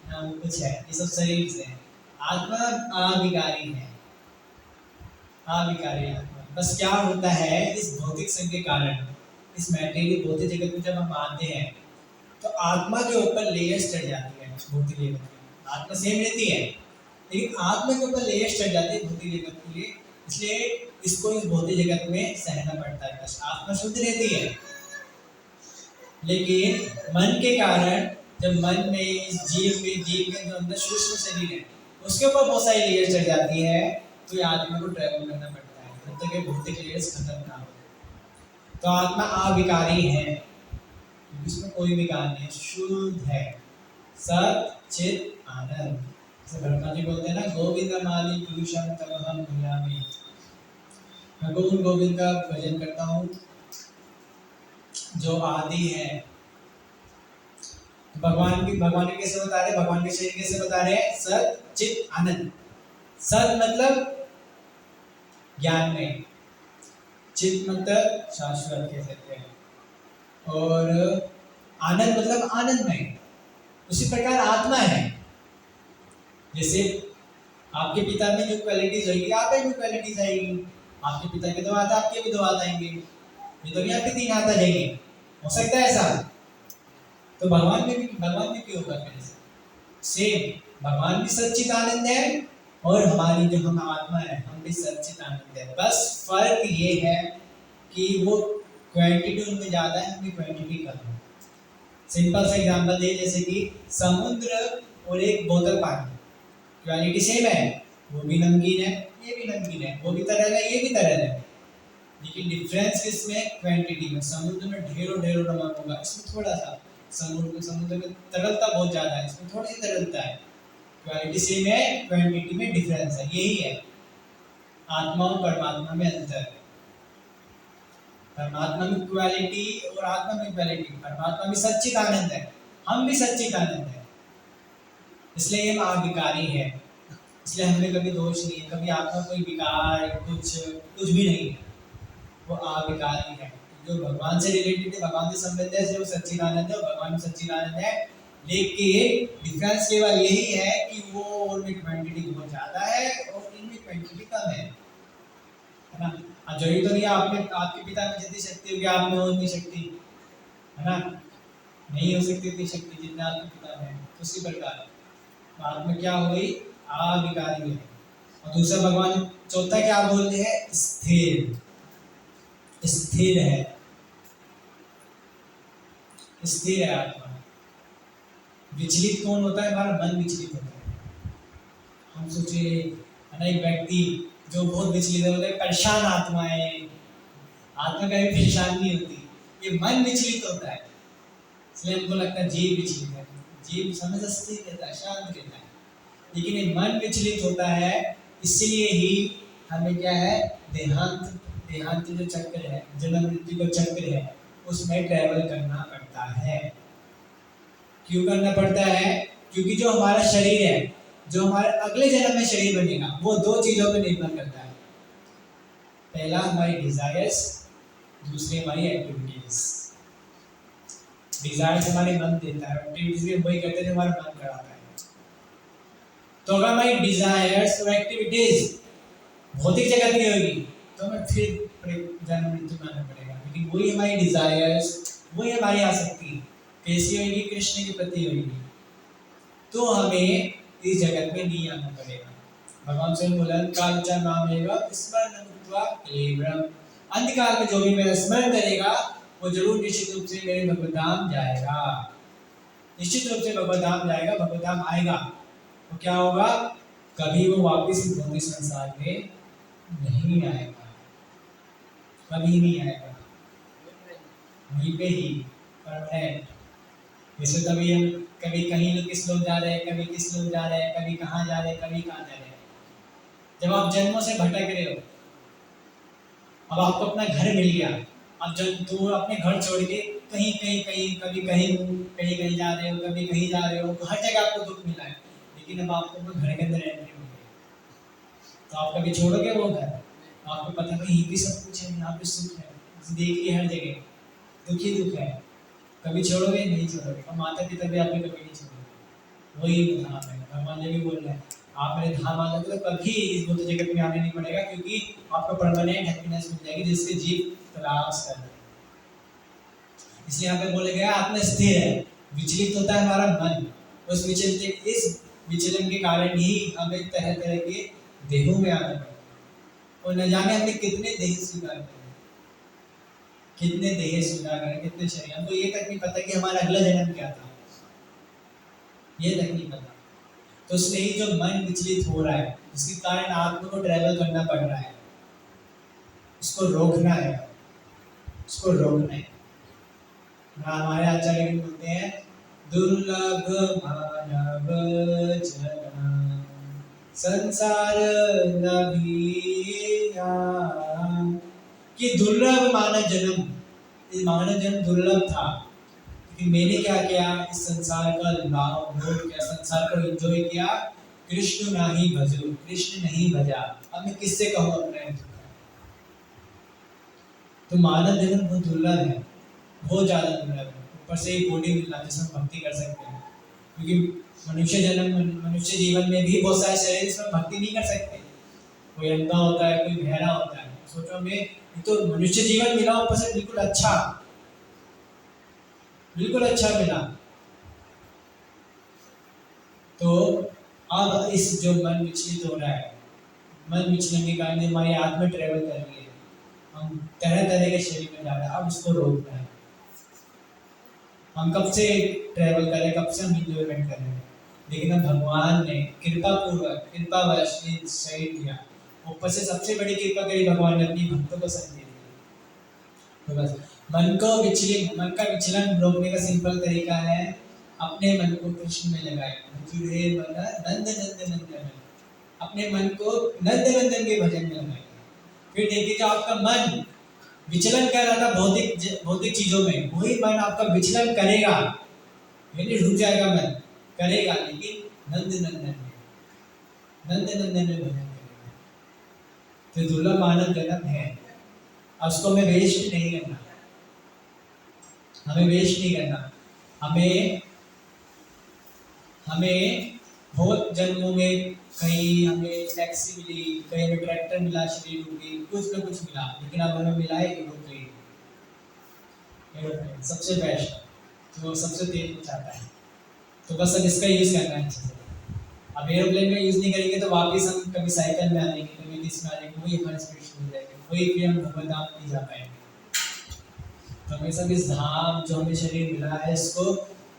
ना वो कुछ है, ये सब शरीर से है। आत्मा अविकारी है, अविकारी आत्मा। बस क्या होता है इस भौतिक संघ के कारण, इस मैटेरियल भौतिक जगत में जब हम आते हैं तो आत्मा के ऊपर लेयर्स चढ़ जाती है। भौतिक जगत में आत्मा सेम रहती है, लेकिन आत्मा के ऊपर लेयर्स चढ़ जाते हैं भौतिक जगत के लिए, इसलिए इसको इस भौतिक जगत में सहना पड़ता है। बस आत्मा शुद्ध रहती है, लेकिन मन के कारण जब मन में इस जीव के जो अंदर सूक्ष्म शरीर है उसके ऊपर बहुत सारी लेयर्स चढ़ जाती है, तो ये आत्मा को ट्रैवल करना पड़ता है जब तक ये भौतिक लेयर्स खत्म ना हो। तो आत्मा अविकारी है, इसमें कोई विकार नहीं, शुद्ध है, सत चित आनंद। ब्रह्मा जी बोलते हैं ना, गोविंद माली पुरुषम तमहम भजामि। मैं उन गोविंद का भजन करता हूँ जो आदि है। भगवान के कैसे बता रहे, भगवान के शरीर कैसे बता रहे हैं, सत चित आनंद। सत मतलब ज्ञान में, चित मतलब शाश्वत कह सकते हैं, और आनंद मतलब आनंद में। उसी प्रकार आत्मा है, जैसे आपके पिता में जो क्वालिटीज होगी आप में भी क्वालिटीज आएगी, आपके पिता के 2 हाथ आपके भी 2 हाथ आएंगे, ये तो नहीं आपके 3 हाथ आ जाएंगे, हो सकता है ऐसा? तो भगवान में क्यों होगा फिर सेम? भगवान भी सच्चित आनंद है और हमारी जो हम आत्मा है हम भी सच्चित आनंद है। बस फर्क ये है कि वो क्वांटिटी उनमें ज्यादा है, हमें क्वांटिटी कम है। सिंपल सा एग्जांपल दे, जैसे कि समुद्र और एक बोतल पानी, क्वालिटी सेम है, वो भी नमकीन है ये भी नमकीन है, वो भी तरल है ये भी तरल है, लेकिन डिफरेंस किसमें? क्वांटिटी में। समुद्र में ढेरों ढेरों नमक होगा, इसमें थोड़ा सा। समुद्र में तरलता बहुत ज्यादा है, इसमें थोड़ी सी तरलता है। क्वालिटी सेम है, क्वांटिटी में डिफरेंस है। यही है आत्मा और परमात्मा में अंतर। परमात्मा में क्वालिटी और आत्मा में क्वालिटी। परमात्मा में सच्चित आनंद है, हम भी सच्चित आनंद है, इसलिए हम आविकारी है, इसलिए हमें कभी दोष नहीं है, कभी आत्मा कोई विकार कुछ भी नहीं है, वो आविकारी है। जो भगवान से रिलेटेड है, भगवान से संबंध है, वो सच्चिदानंद है और भगवान में सच्चिदानंद है। लेकिन डिफरेंस केवल यही है कि वो उनमें क्वांटिटी बहुत ज्यादा है और इनमें क्वांटिटी कम है ना? अब जरूरी तो नहीं आपके पिता में जितनी शक्ति होगी आप में उतनी शक्ति, है ना? नहीं हो सकती उतनी शक्ति जितना आपके पिता में। तो उसी प्रकार बाद में क्या हो गई, आविकारी है। और दूसरा भगवान चौथा क्या बोलते हैं, स्थिर। स्थिर है, स्थिर है आत्मा। विचलित कौन होता है? हमारा मन विचलित होता है। हम सोचे है ना, एक व्यक्ति जो बहुत विचलित है, मतलब परेशान आत्मा है। आत्मा कभी परेशान नहीं होती, ये मन विचलित होता है, इसलिए हमको लगता है जीव विचलित है। जीव समझ स्थिर रहता है, शांत रहता है, लेकिन ये मन विचलित होता है। इसलिए ही हमें क्या है, देहांत जो चक्र है, जन्म मृत्यु का चक्र है, उसमें ट्रैवल करना पड़ता है। क्यों करना पड़ता है? क्योंकि जो हमारा शरीर है, जो हमारे अगले जन्म में शरीर बनेगा, वो 2 चीजों पर निर्भर करता है। पहला हमारी डिजायर्स, दूसरी हमारी एक्टिविटीज। डिजायर्स हमारे मन देता है, एक्टिविटीज भी वही करते हैं जो हमारा मन कराता है। तो अगर हमारी डिजायर्स और एक्टिविटीज भौतिक जगत की होगी तो हमें फिर जन्म मृत्यु में आना पड़ेगा। लेकिन वही हमारी डिजायर्स, वही हमारी आसक्ति कैसी होगी, कृष्ण के प्रति होगी, तो हमें इस जगत में नहीं आना पड़ेगा। भगवान स्वयं बोला, कालचा नामेगा स्मरण भूत्वा क्लेवरम। अंतकाल में जो भी मेरा स्मरण करेगा वो जरूर निश्चित रूप से मेरे भगवत धाम जाएगा, निश्चित रूप से भगवत धाम जाएगा, भगवत धाम आएगा। तो क्या होगा, कभी वो वापस भौतिक संसार में नहीं आएगा, कभी नहीं आएगा, वहीं पे ही परमानेंट। जैसे कभी हम कभी कहीं किस लोग जा रहे हैं, कभी किस लोग जा रहे हैं, कभी कहाँ जा रहे हैं, कभी कहाँ जा रहे हैं। जब आप जन्मों से भटक रहे हो, अब आपको अपना घर मिल गया, अब जब तो अपने घर छोड़ के कहीं कहीं कहीं कभी कहीं कहीं कहीं जा रहे हो, कभी कहीं जा रहे हो, हर जगह आपको दुख मिला है, लेकिन अब आपको तो घर के अंदर एंट्री मिल गई, तो आप कभी छोड़ोगे वो घर? आपको पता नहीं यहीं भी सब कुछ है, यहाँ पे सुख है, देखिए हर जगह दुख ही दुख है, कभी छोड़ोगे? नहीं छोड़ोगे। और माता पिता भी आपने कभी नहीं छोड़ोगे। वही धाम है, भगवान जी भी बोल रहे हैं, आप मेरे धाम आ जाते तो कभी इस भौतिक जगत में आने नहीं पड़ेगा, क्योंकि आपको परमानेंट हैप्पीनेस मिल जाएगी जिससे जीव तलाश कर रहे हैं। इसलिए यहाँ पे बोले गया आत्मा स्थिर है, विचलित होता है हमारा मन, उस इस विचलन के कारण ही हमें तरह तरह के देहों में आना पड़ता है। और न जाने हमने कितने देह स्वीकार करे, कितने देह स्वीकार करें, कितने शरीर, हमको ये तक नहीं पता कि हमारा अगला जन्म क्या था, ये तक नहीं पता। तो इसलिए ही जो मन विचलित हो रहा है, जिसके कारण आत्मा को ट्रैवल करना पड़ रहा है, उसको रोकना है, उसको रोकना है। हमारे आचार्य भी बोलते हैं, दुर्लभ मानव जन्म संसार नभिया, कि दुर्लभ मानव जन्म, मानव जन्म दुर्लभ था, कि मैंने क्या किया, इस संसार का लाभ भोग किया, संसार को एंजॉय किया, कृष्ण नहीं भजो, कृष्ण नहीं भजा। अब मैं किससे कहूँ अपने? तो मानव जन्म बहुत दुर्लभ है, बहुत ज्यादा दुर्लभ है। ऊपर से एक बॉडी मिलना जिसमें भक्ति कर सकते हैं, क्योंकि मनुष्य जन्म, मनुष्य जीवन में भी बहुत सारे शरीर इसमें भक्ति नहीं कर सकते। कोई अंधा होता है, कोई बहरा होता है। सोचो मैं तो मनुष्य जीवन मिला, ऊपर से बिल्कुल अच्छा, बिल्कुल अच्छा मिला। तो अब इस जो मन विचलित हो रहा है, मन विचलन के कारण हमारी आत्मा ट्रेवल कर रही है, हम तरह तरह के शरीर में जा रहे हैं। अब इसको रोकना है। हम कब से ट्रेवल कर रहे हैं, कब से हम इंजॉयमेंट कर रहे हैं, लेकिन अब भगवान ने कृपा पूर्वक, कृपावश शरीर दिया। ऊपर से सबसे बड़ी कृपा करी भगवान ने, अपनी भक्तों को संदेश दिया। तो बस मन को विचलित, मन का विचलन रोकने का सिंपल तरीका है, अपने मन को कृष्ण में लगाए। जुड़े मन नंद नंद नंदन, अपने मन को नंद नंदन के भजन में लगाए। फिर देखिए जो आपका मन विचलन कर रहा था भौतिक भौतिक चीजों में, वही मन आपका विचलन करेगा, यानी रुक जाएगा मन, करेगा लेकिन नंद नंदन में, नंद नंदन में भजन करेगा। तो दुर्लभ मानव जन्म है, उसको हमें वेस्ट नहीं करना, हमें वेस्ट नहीं करना। हमें बहुत जन्मों में कहीं हमें टैक्सी मिली, कहीं हमें ट्रैक्टर मिला, शरीर मिली, कुछ ना कुछ मिला, लेकिन अब हमें मिला है एरोप्लेन। एरोप्लेन सबसे बेस्ट, जो सबसे तेज पहुंचाता है। तो बस अब इसका यूज करना है अच्छे से। अब एरोप्लेन में यूज नहीं करेंगे तो वापस हम कभी साइकिल में आ जाएंगे, कभी किस में आ जाएंगे, वही हमारे स्पीड से मिल जाएंगे, वही फिर हम भगवत धाम नहीं जा पाएंगे। तो हमें सब इस धाम जो हमें शरीर मिला है, इसको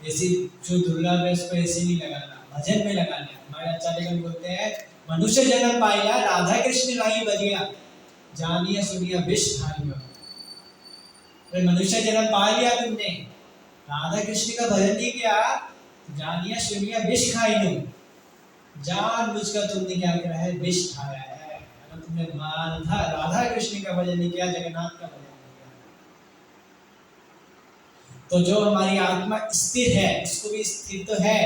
ऐसी जो दुर्लभ है, इसको ऐसे नहीं लगाना, भजन में लगाना है। हमारे आचार्य बोलते हैं, मनुष्य जन्म पाया राधा कृष्ण नहीं बजिया, जानिए सुनिए विष खाइयो। तो मनुष्य जन्म पा लिया तुमने, राधा कृष्ण का भजन नहीं किया, जानिए सुनिए विष खाइयो। जान बुझकर तुमने क्या किया है, विष खाया है। अगर तुमने राधा कृष्ण का भजन नहीं किया, जगन्नाथ का भजन नहीं किया, तो जो हमारी आत्मा स्थिर है, इसको भी स्थिर तो है,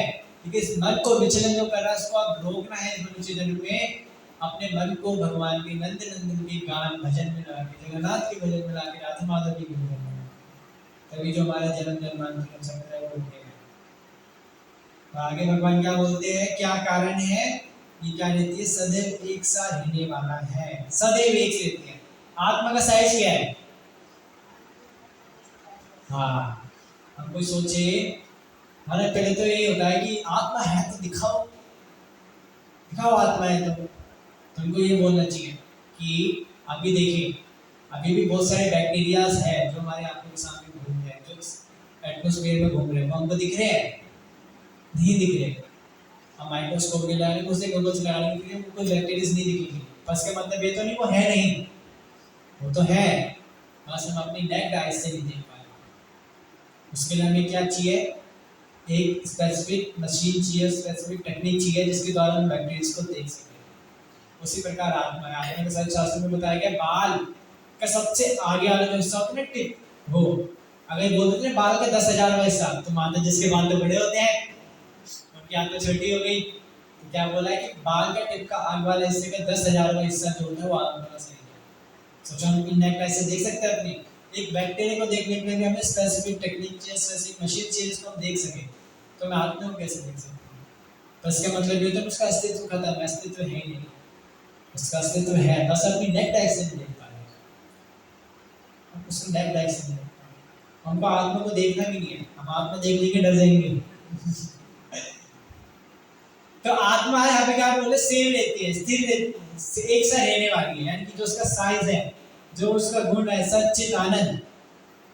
लेकिन इस मन को विचलन जो कर रहा है, उसको आप रोकना है। मनुष्य जन्म में अपने मन को भगवान के नंद नंदन के गान भजन में लगा के, जगन्नाथ के भजन में लगा के, राधा माधव के भजन में, तभी जो हमारा जन्म जन्मांतर चक्र है वो रुकेगा। आगे भगवान क्या बोलते हैं, क्या कारण है, ये क्या रहती है, सदैव एक सा रहने वाला है, सदैव एक रहती है। आत्मा का साइज क्या है? हाँ, हम कोई सोचे, हमारे पहले तो ये होता है कि आत्मा है तो दिखाओ, दिखाओ आत्मा है तो तुमको ये बोलना चाहिए कि अभी देखिए, अभी भी बहुत सारे बैक्टीरियाज है जो हमारे आंखों के सामने घूम रहे हैं, जो एटमॉस्फेयर में घूम रहे हैं, वो हमको दिख रहे हैं? नहीं दिख रहे। हम माइक्रोस्कोप में लगा लेंगे, उससे गोगल्स लगा लेंगे, फिर हमको बैक्टीरिया नहीं दिखेगी। बस का मतलब ये तो नहीं वो है नहीं, वो तो है, बस हम अपनी नेक्ड आइज से नहीं देख पाए। उसके लिए हमें क्या चाहिए, एक स्पेसिफिक मशीन चाहिए, स्पेसिफिक टेक्निक चाहिए, जिसके द्वारा हम बैक्टीरिया को देख सकें। उसी प्रकार आत्मा है। आत्मा के साथ शास्त्र में बताया गया, बाल का सबसे आगे वाला जो हिस्सा होता है ना, टिप, वो अगर बोलते थे बाल का 10,000वां हिस्सा, तो मानते जिसके बाल तो बड़े होते हैं, उनकी आंखें छोटी हो गई, तो क्या बोला है कि बाल का टिप का आगे वाले हिस्से का 10,000वां हिस्सा जो है वो आत्मा का सही है। सोचो हम नेक ऐसे देख सकते हैं अपनी, एक बैक्टीरिया को देखने के लिए हमें स्पेसिफिक टेक्निक चाहिए, स्पेसिफिक मशीन चाहिए जिसको हम देख सकें, तो मैं आत्मा को कैसे देख सकता हूँ? तो इसका मतलब ये होता है उसका अस्तित्व खत्म है, अस्तित्व है ही नहीं। उसका अस्तित्व है, बस अपनी नेक टैग से नहीं देख पा रहे, हम उसको नेक टैग से नहीं देख पा रहे। हमको आत्मा को देखना भी नहीं है, हम आत्मा देख लेंगे डर जाएंगे। तो आत्मा है, यहाँ पे क्या बोले, सेम रहती है, स्थिर रहती है, एक सा रहने वाली है, यानी कि जो उसका साइज है, जो उसका गुण है, सच्चित आनंद,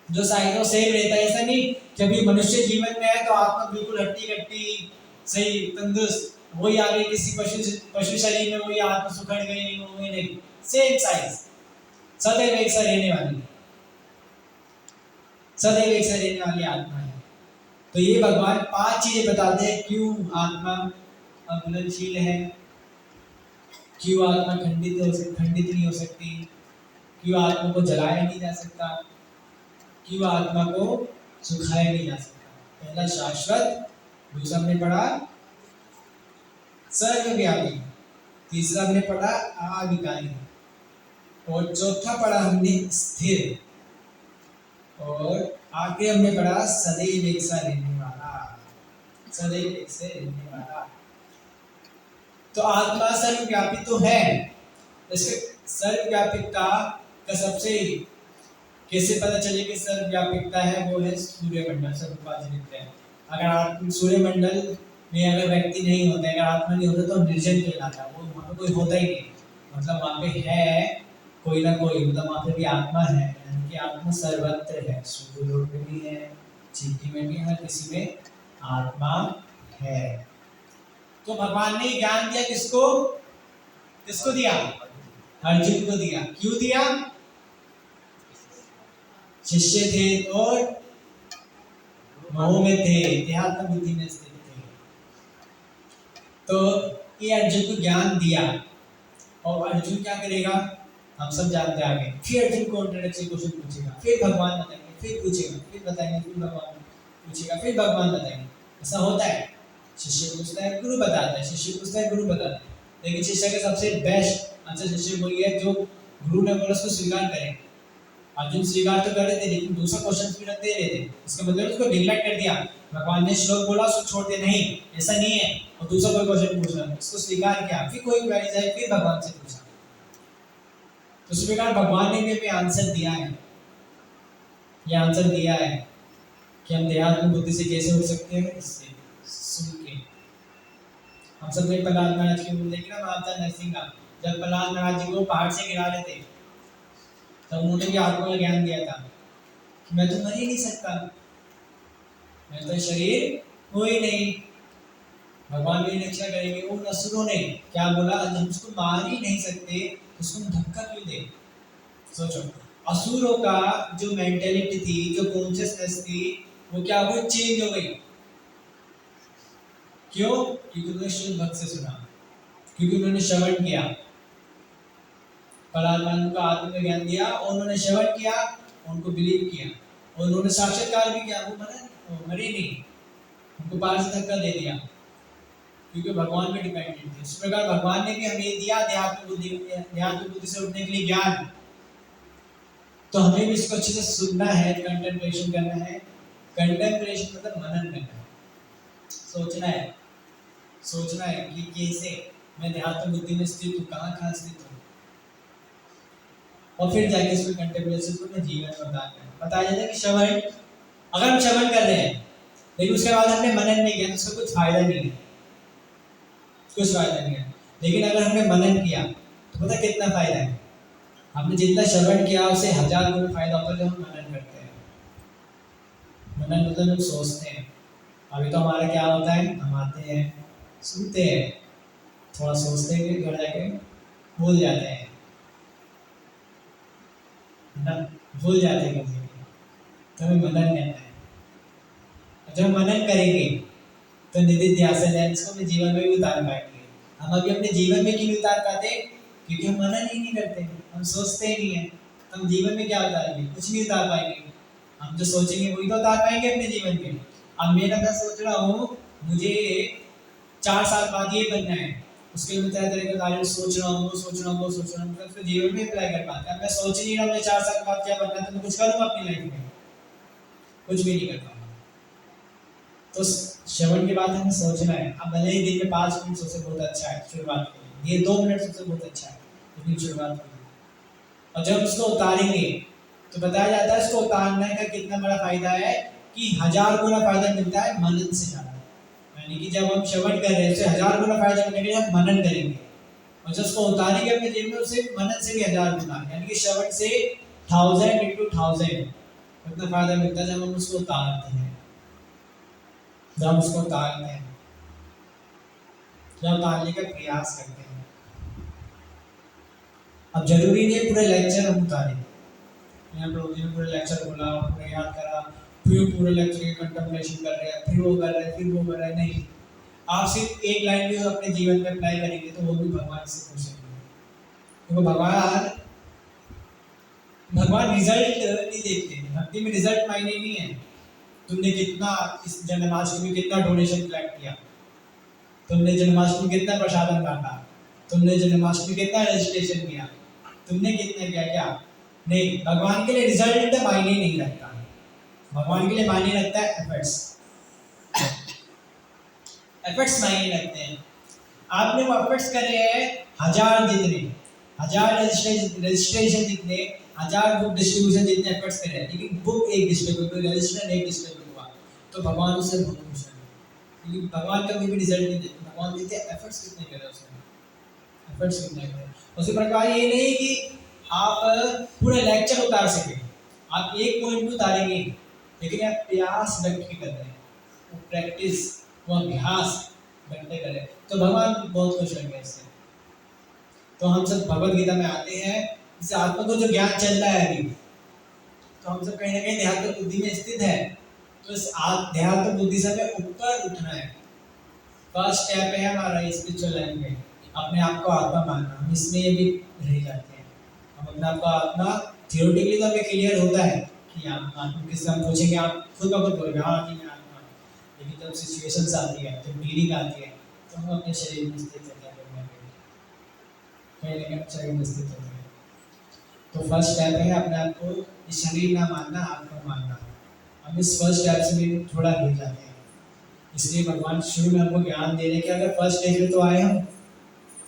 जो साइज वो सेम रहता है। ऐसा नहीं कि अभी मनुष्य जीवन में है तो आत्मा बिल्कुल हट्टी कट्टी सही तंदुरुस्त, वही आ गई किसी पशु शरीर में, वही आत्मा सुखड़ गई, वही नहीं, सेम साइज, सदैव एक सा रहने वाली, सदैव एक सा रहने वाली आत्मा है। तो ये भगवान 5 चीजें बताते हैं क्यों आत्मा अघुलनशील है, क्यों आत्मा खंडित नहीं हो सकती, क्यों आत्मा को जलाया नहीं जा सकता, क्यों आत्मा को सुखाया नहीं जा सकता। पहला शाश्वत, दूसरा हमने पढ़ा सर्वव्यापी, तीसरा हमने पढ़ा आविकारी, और चौथा पढ़ा हमने स्थिर, और आगे हमने पढ़ा सदैव एक सा रहने वाला, सदैव एक से रहने वाला। तो आत्मा सर्वव्यापी तो है, इसके सर्वव्यापिकता का सबसे कैसे पता चले कि सर्वव्यापिकता है, वो है सूर्यमंडल। सर्वव्यापी लिखते हैं, अगर सूर्यमंडल में अगर व्यक्ति नहीं होता, अगर आत्मा नहीं होता तो निर्जन कहलाता, वो वहाँ पे कोई होता ही नहीं, मतलब वहाँ पे है कोई ना कोई, मतलब वहाँ पे भी आत्मा है, यानी कि आत्मा सर्वत्र है, सूर्य लोक में भी है, चींटी में भी, हर किसी में आत्मा है। तो भगवान ने ज्ञान दिया किसको, किसको दिया, अर्जुन को दिया। क्यों दिया, शिष्य थे और मोह में थे, देहात्म बुद्धि में स्थित थे, तो ये अर्जुन को ज्ञान दिया। और अर्जुन क्या करेगा, हम सब जानते हैं आगे। फिर अर्जुन को इंट्रोडक्शन क्वेश्चन पूछेगा, फिर भगवान बताएंगे, फिर पूछेगा, फिर बताएंगे, फिर भगवान पूछेगा, फिर भगवान बताएंगे। ऐसा होता है, शिष्य पूछता है गुरु बताता है, शिष्य पूछता है गुरु बताता है। लेकिन शिष्य का सबसे बेस्ट अच्छा शिष्य वही है जो गुरु ने बोला उसको स्वीकार करे। अर्जुन स्वीकार तो कर रहे थे, लेकिन दूसरा क्वेश्चन भी रख दे रहे थे, इसका मतलब उसको निग्लेक्ट कर दिया। भगवान ने श्लोक बोला उसको छोड़ दिया, नहीं ऐसा नहीं है, और दूसरा कोई क्वेश्चन पूछ रहा, उसको स्वीकार किया, फिर कोई क्वेरी जाए, फिर भगवान से पूछा। तो उस प्रकार भगवान ने भी आंसर दिया है, ये आंसर दिया है कि हम देहात्म बुद्धि से कैसे हो सकते हैं, इससे सुन के। हम सब ने प्रहलाद महाराज की बोल देखी ना, माता नरसिंह का, जब प्रहलाद महाराज जी को पहाड़ से गिरा रहे थे, तो उन्होंने भी आत्मा का ज्ञान दिया था कि मैं तो मर ही नहीं सकता, मैं तो शरीर हो ही नहीं। भगवान भी रक्षा करेंगे। उन असुरों ने क्या बोला, हम उसको मार ही नहीं सकते, उसको धक्का क्यों दे। सोचो, असुरों का जो मेंटेलिटी थी, जो कॉन्शियसनेस थी, वो क्या हो गई, चेंज हो गई। क्यों, क्योंकि उन्होंने शुद्ध भक्त से सुना, क्योंकि उन्होंने श्रवण किया, प्रहलाद को आत्मा का ज्ञान दिया, और उन्होंने श्रवण किया, उनको बिलीव किया, और उन्होंने साक्षात्कार भी किया, वो मरे नहीं, उनको पार से धक्का दे दिया, क्योंकि भगवान पे डिपेंडेंट थे। इस प्रकार भगवान ने भी हमें दिया देहात्म बुद्धि से उठने के लिए ज्ञान, तो हमें भी इसको अच्छे से सुनना है, कंटेम्पलेशन करना है। कंटेम्पलेशन मतलब मनन करना है, सोचना है, सोचना है कि कैसे मैं देहात्म बुद्धि में स्थित हूँ, कहाँ स्थित हूँ, और फिर जाके इसको कंटेम्पलेशन को अपने जीवन में उतारना है। बताया जाता है कि श्रवण, अगर हम श्रवण कर रहे हैं लेकिन उसके बाद हमने मनन नहीं किया तो उसका कुछ फायदा नहीं है, कुछ फायदा नहीं है। लेकिन अगर हमने मनन किया तो पता कितना फायदा है, हमने जितना श्रवण किया उससे 1000 गुना फायदा होता है जब हम मनन करते हैं। मनन मतलब लोग सोचते हैं। अभी तो हमारा क्या होता है, हम आते हैं, सुनते हैं, थोड़ा सोचते हैं, घर जाके भूल जाते हैं ना, भूल जाते हैं कभी, तो हमें मनन करना है। जब मनन करेंगे तो निधिध्यासन है, इसको अपने जीवन में भी उतार पाएंगे। हम अभी अपने जीवन में क्यों नहीं उतार पाते, क्योंकि हम मनन ही नहीं करते, हम सोचते ही नहीं है, तो हम जीवन में क्या उतारेंगे, कुछ नहीं उतार पाएंगे। हम जो सोचेंगे वही तो उतार पाएंगे अपने जीवन में। अब मैं सोच रहा हूँ मुझे 4 साल बाद ये बनना है, उसके लिए तरह तरह के कार्य सोच रहा हूँ, तो जीवन में अप्लाई कर पाते। मैं सोच ही नहीं रहा मुझे 4 साल बाद क्या बनना है, तो मैं कुछ करूँगा अपनी लाइफ में, कुछ भी नहीं कर पाऊंगा। तो श्रवण के बाद हमें सोचना है। अब भले ही दिन में 5 मिनट सोचे बहुत अच्छा है शुरुआत के लिए, ये 2 मिनट सोचे बहुत अच्छा है, लेकिन शुरुआत के लिए। और जब उसको उतारेंगे तो बताया जाता है इसको उतारने का कितना बड़ा फायदा है कि 1000 गुना फायदा मिलता है मनन से ज्यादा। यानी कि जब हम श्रवण कर रहे हैं उससे 1000 गुना फायदा मिलेगा जब मनन करेंगे, और जब उसको उतारेंगे अपने जीवन में उससे मनन से भी 1000 गुना, यानी कि श्रवण से 1000 into 1000 उतना फायदा मिलता है जब हम उसको उतारते हैं, जब उसको उतारते हैं, जब उतारने का प्रयास करते हैं। अब जरूरी नहीं है पूरे लेक्चर हम उतारें, यहाँ प्रभु जी ने पूरे लेक्चर बोला, पूरे याद करा, फिर पूरे लेक्चर की कंटेम्पलेशन कर रहे हैं, फिर वो कर रहे हैं, नहीं। आप सिर्फ एक लाइन भी अपने जीवन में अप्लाई करेंगे तो वो भी भगवान से खुश होंगे। क्योंकि भगवान रिजल्ट नहीं देखते, भक्ति में रिजल्ट मायने नहीं है। तुमने कितना इस जन्माष्टमी में कितना डोनेशन कलेक्ट किया, तुमने जन्माष्टमी में कितना प्रसादन बांटा, तुमने जन्माष्टमी में कितना रजिस्ट्रेशन किया, तुमने कितना किया क्या? नहीं, भगवान के लिए रिजल्ट मायने नहीं रखता है। भगवान के लिए मायने रखता है एफर्ट्स। एफर्ट्स मायने रखते हैं। आपने वो एफर्ट्स करे हैं 1000 जितने, 1000 रजिस्ट्रेशन जितने, 1000 बुक डिस्ट्रीब्यूशन जितने एफर्ट्स करे हैं, लेकिन बुक एक डिस्ट्रीब्यूट हुई, रजिस्ट्रेशन एक डिस्ट्रीब्यूट हुआ, तो भगवान उससे बहुत खुश है। लेकिन भगवान कभी भी रिजल्ट नहीं देते, भगवान देते एफर्ट्स कितने करे उसने, एफर्ट्स कितने करे। उसी प्रकार ये नहीं कि आप पूरा लेक्चर उतार सके, आप एक पॉइंट भी उतारेंगे, लेकिन आप प्रयास व्यक्त कर रहे हैं, वो प्रैक्टिस, वो अभ्यास घंटे करें, तो भगवान बहुत खुश होंगे इससे। तो हम सब भगवत गीता में आते हैं, इस आत्मा को जो ज्ञान चल रहा है अभी, तो हम सब कहीं ना कहीं देहात्म बुद्धि में स्थित है, तो इस देहात्म बुद्धि से हमें ऊपर उठना है। फर्स्ट स्टेप है हमारा स्पिरिचुअल लाइफ में अपने आप को आत्मा मानना। हम इसमें ये भी रह जाते हैं, हम अपने आप को आत्मा, थियोरेटिकली तो हमें क्लियर होता है कि आप आत्मा किससे, हम पूछेंगे आप खुद ब खुद बोलेंगे हाँ कि मैं आत्मा हूँ, लेकिन जब सिचुएशंस आती है, जब डीलिंग आती है, तो हम अपने शरीर में स्थित होते हैं, कहीं ना कहीं शरीर में स्थित होते हैं। तो फर्स्ट स्टेप है अपने आप को इस शरीर ना मानना, आत्मा मानना। हम इस फर्स्ट स्टेप से भी थोड़ा हिल जाते हैं, इसलिए भगवान शुरू में हमको ज्ञान दे रहे कि अगर फर्स्ट स्टेज पे तो आए, हम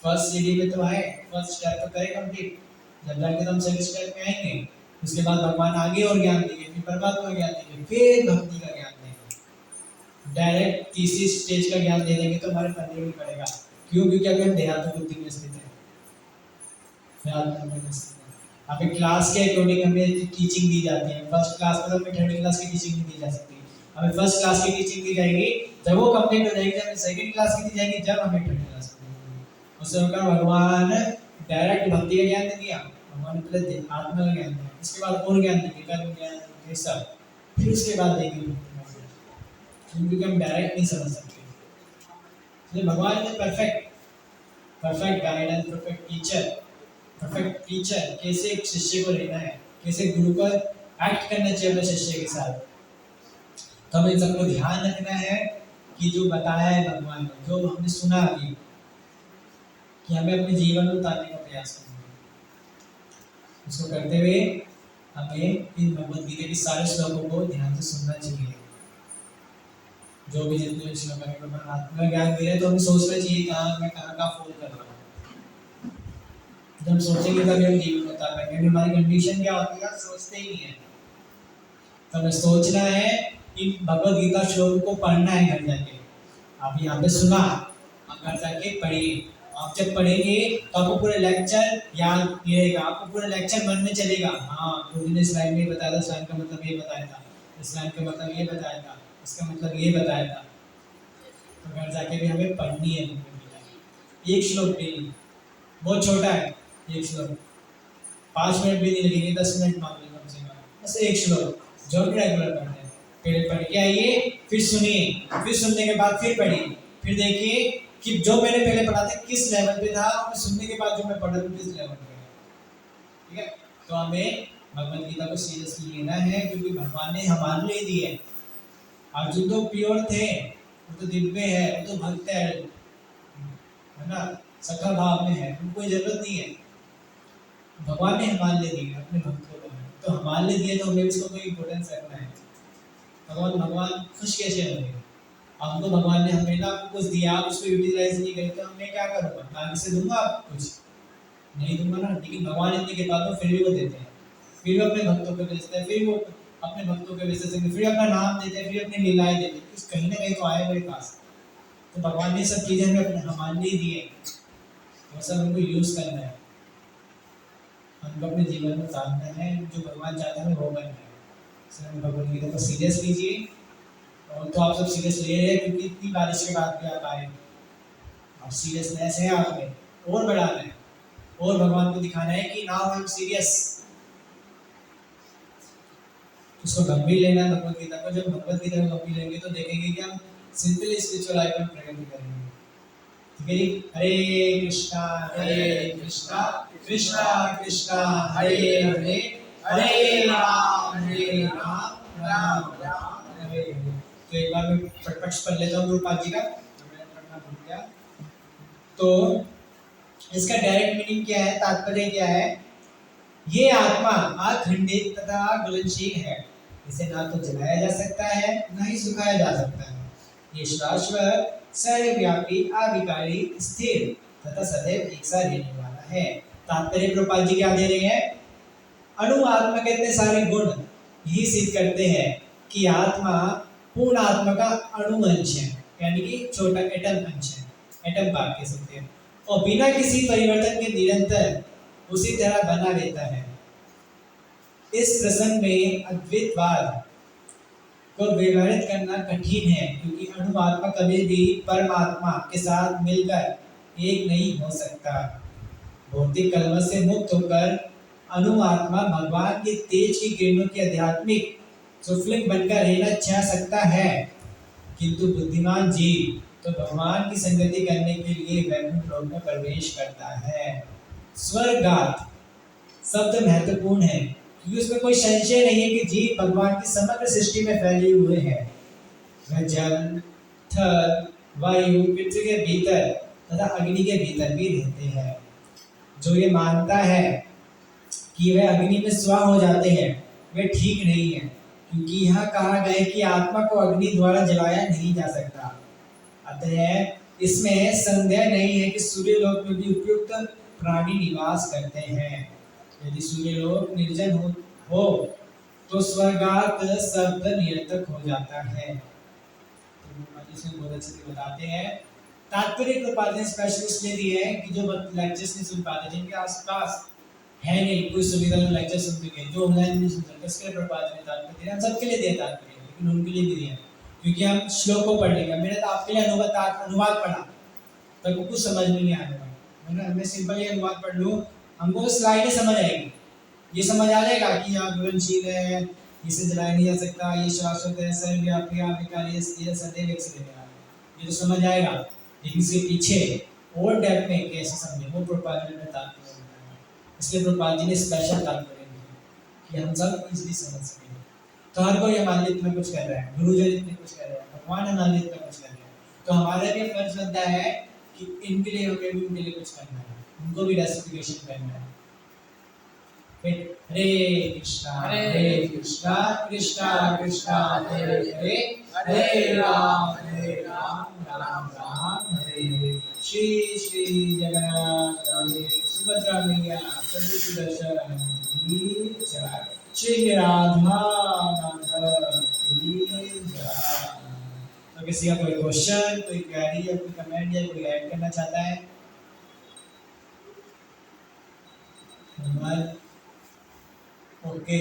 फर्स्ट सीढ़ी पे तो आए, फर्स्ट स्टेप तो करें कंप्लीट, जब जाके तो हम सेकंड स्टेप में आएंगे, उसके बाद भगवान आगे और ज्ञान देंगे, फिर परमात्मा का ज्ञान देंगे, फिर भक्ति का ज्ञान देंगे। डायरेक्ट तीसरी स्टेज का ज्ञान दे देंगे तो हमारे पढ़ने नहीं पड़ेगा। क्यों? क्योंकि अभी हम देहात्म बुद्धि में स्थित है, देहात्म बुद्धि में स्थित है। अभी क्लास के अकॉर्डिंग हमें टीचिंग दी जाती है, फर्स्ट क्लास में तो हमें थर्ड क्लास की टीचिंग नहीं दी जा सकती, हमें फर्स्ट क्लास की टीचिंग दी जाएगी, जब वो कंप्लीट हो जाएगी, जब हमें सेकंड क्लास की दी जाएगी, जब हमें थर्ड क्लास की दी जाएगी। उससे होकर भगवान डायरेक्ट भक्ति का ज्ञान दे दिया, भगवान पहले आत्मा का ज्ञान दिया, उसके बाद और ज्ञान देंगे, कर्म ज्ञान, ये सब, फिर उसके बाद देंगे, क्योंकि हम डायरेक्ट नहीं समझ सकते। इसलिए भगवान ने perfect guidance, perfect teacher, perfect teacher, कैसे एक शिष्य को लेना है, कैसे गुरु पर एक्ट करना चाहिए अपने शिष्य के साथ। तो हमें सबको ध्यान रखना है कि जो बताया है भगवान ने, जो हमने सुना अभी, कि हमें अपने जीवन में उतारने का प्रयास करना है। उसको करते हुए हमें इन भगवद गीता के सारे श्लोकों को ध्यान से सुनना चाहिए। जो भी जितने श्लोक हैं भगवान आत्मा ज्ञान दे रहे हैं, तो हमें सोचना चाहिए कहाँ मैं कहाँ फॉल कर रहा हूँ। जब हम सोचेंगे तभी हम जीवन बता पाएंगे। हमारी कंडीशन क्या होती है, सोचते ही नहीं है। तो हमें सोचना है, इन भगवद गीता श्लोक को पढ़ना है घर जाके। आप यहाँ पे सुना, आप घर जाके पढ़िए। आप जब पढ़ेंगे तो आपको पूरा लेक्चर याद रहेगा, आपको पूरा लेक्चर मन में चलेगा। हाँ, गुरु ने इस लाइन में बताया था, इस लाइन का मतलब ये बताया था, इस लाइन का मतलब ये बताया था, इसका मतलब ये बताया था। तो घर जाके भी हमें पढ़नी है एक श्लोक डेली, बहुत छोटा है एक श्लोक, 5 मिनट भी नहीं लगेंगे, 10 मिनट मान लो कम से कम, बस एक श्लोक जो भी रेगुलर पढ़ते हैं। पहले पढ़ के आइए, फिर सुनिए, फिर सुनने के बाद फिर पढ़िए, फिर देखिए कि जो मैंने पहले पढ़ा था किस लेवल पे था, और सुनने के बाद जो मैं पढ़ रहा हूँ किस लेवल पे है। ठीक है, तो हमें भगवद गीता को सीरियसली लेना है, क्योंकि भगवान ने हमारे लिए दी है। अर्जुन तो प्योर थे, वो तो दिव्य है, वो तो भक्त है ना, सखा भाव में है, उनको कोई जरूरत नहीं है। भगवान ने हमारे लिए दी है, अपने भक्तों को, तो हमारे लिए दिए तो हमें उसको कोई इम्पोर्टेंस रखना है। भगवान खुश कैसे होंगे? हमको भगवान ने हमें ना कुछ दिया, आप उसको यूटिलाइज नहीं करें तो मैं क्या करूँगा? मैं आगे से दूंगा आप कुछ नहीं दूंगा ना। लेकिन भगवान इतनी कृपा तो फिर भी वो देते हैं, फिर भी अपने भक्तों को भेजते हैं, फिर वो अपने भक्तों के वजह से फिर अपना नाम देते हैं, फिर अपनी लीलाएं देते हैं, कुछ कहीं ना कहीं तो आए मेरे पास। तो भगवान ने सब चीज़ें हमें अपने हमारे लिए दी है, वो सब हमको यूज़ करना है, हमको अपने जीवन में उतारना है, जो भगवान चाहते हैं वो करना है। इसलिए भगवद गीता को सीरियस लीजिए। और तो आप सब सीरियस ले रहे हैं, क्योंकि इतनी बारिश के बाद भी आप आए, अब सीरियसनेस है आप में, और बढ़ाना है, और भगवान को दिखाना है कि नाउ आई एम सीरियस। उसको गंभीर लेना है भगवद गीता को। जब भगवद गीता को गंभीर लेंगे तो देखेंगे कि हम सिंपली स्पिरिचुअल लाइफ में प्रगति करेंगे। ठीक है जी, हरे कृष्णा कृष्णा कृष्णा हरे हरे, हरे राम राम राम हरे। तो एक बार मैं पट पढ़ लेता हूँ प्रभुपाद जी का, मैंने पढ़ना भूल गया। तो इसका डायरेक्ट मीनिंग क्या है, तात्पर्य क्या है? ये आत्मा अखंडित तथा अगुणशील है, इसे ना तो जलाया जा सकता है ना ही सुखाया जा सकता है। ये शाश्वत, सर्वव्यापी, अविकारी, स्थिर तथा सदैव एक सा रहने वाला है। तात्पर्य प्रभुपाद जी क्या दे रहे हैं? अणु आत्मा के इतने सारे गुण यही सिद्ध करते हैं कि आत्मा पूर्ण आत्मा का अणु अंश है, यानी कि छोटा एटम अंश है, एटम पार्ट कह सकते हैं, और बिना किसी परिवर्तन के निरंतर उसी तरह बना रहता है। इस प्रसंग में अद्वैतवाद को व्यवहारित करना कठिन है, क्योंकि अणु आत्मा कभी भी परमात्मा के साथ मिलकर एक नहीं हो सकता। भौतिक कलमश से मुक्त होकर अणु आत्मा भगवान के तेज की किरणों की आध्यात्मिक सुफलिंग बनकर रहना चाह सकता है, किंतु बुद्धिमान जीव तो भगवान की संगति करने के लिए वैकुंठ लोक में प्रवेश करता है। स्वर्गात शब्द महत्वपूर्ण है, क्योंकि उसमें कोई संशय नहीं है कि जीव भगवान की समग्र सृष्टि में फैले हुए हैं। वह जल, थल, वायु, पृथ्वी के भीतर तथा अग्नि के भीतर भी रहते हैं। जो ये मानता है कि वह अग्नि में स्वा हो जाते हैं, वह ठीक नहीं है, क्योंकि यहाँ कहा गया है कि आत्मा को अग्नि द्वारा जलाया नहीं जा सकता। अतः इसमें संदेह नहीं है कि सूर्यलोक में भी उपयुक्त प्राणी निवास करते हैं। यदि सूर्यलोक निर्जन हो तो स्वर्गात शब्द निरर्थक हो जाता है। तो इसमें बहुत अच्छे से बताते हैं। तात्पर्य प्रपात ने स्पेशल इसलिए दिए हैं कि जो लेक्चर्स नहीं सुन पाते, जिनके आसपास है नहीं कोई सुविधा जो लेक्चर सुनते हैं, जो ऑनलाइन नहीं सुन सकते, इसके लिए प्रपात ने तात्पर्य दिया। हम सबके लिए दिया तात्पर्य, लेकिन उनके लिए भी दिया, क्योंकि हम श्लोक को पढ़ लेंगे। मैंने तो आपके लिए अनुवाद पढ़ा, तब कुछ समझ में नहीं आएगा, है ना। मैं सिंपल ये अनुवाद पढ़ लूँ, हमको स्लाइडें समझ आएगी, ये समझ आ जाएगा कि यहाँ घुलनशील है, इसे जलाया नहीं जा सकता, ये शाश्वत है, सर्वव्यापी, अविकारी, स्थिर, सदैव एक से रहने वाला है, ये तो समझ आएगा। लेकिन इसके पीछे और डेप्थ में कैसे समझे, वो प्रभुपाद जी ने तात्पर्य बताया। इसलिए प्रभुपाद जी ने स्पेशल तात्पर्य दिया कि हम सब इजीली समझ सकें। तो हर कोई हमारे लिए इतना कुछ कर रहा है, गुरुजन इतने कुछ कर रहे हैं, भगवान हमारे लिए इतना कुछ कर रहे हैं, तो हमारा भी फर्ज बनता है कि इनके लिए हमें भी उनके लिए कुछ करना है, उनको भी रेस्टिफिकेशन करना है। हरे कृष्णा कृष्णा कृष्णा हरे हरे, हरे राम राम राम हरे हरे। श्री श्री जगन्नाथ सुभद्रा मैया प्रभु सुदर्शन की जय। श्री राधा माधव की जय। तो किसी का कोई क्वेश्चन, कोई क्वेरी या कोई कमेंट या कोई ऐड करना चाहता है? ओके।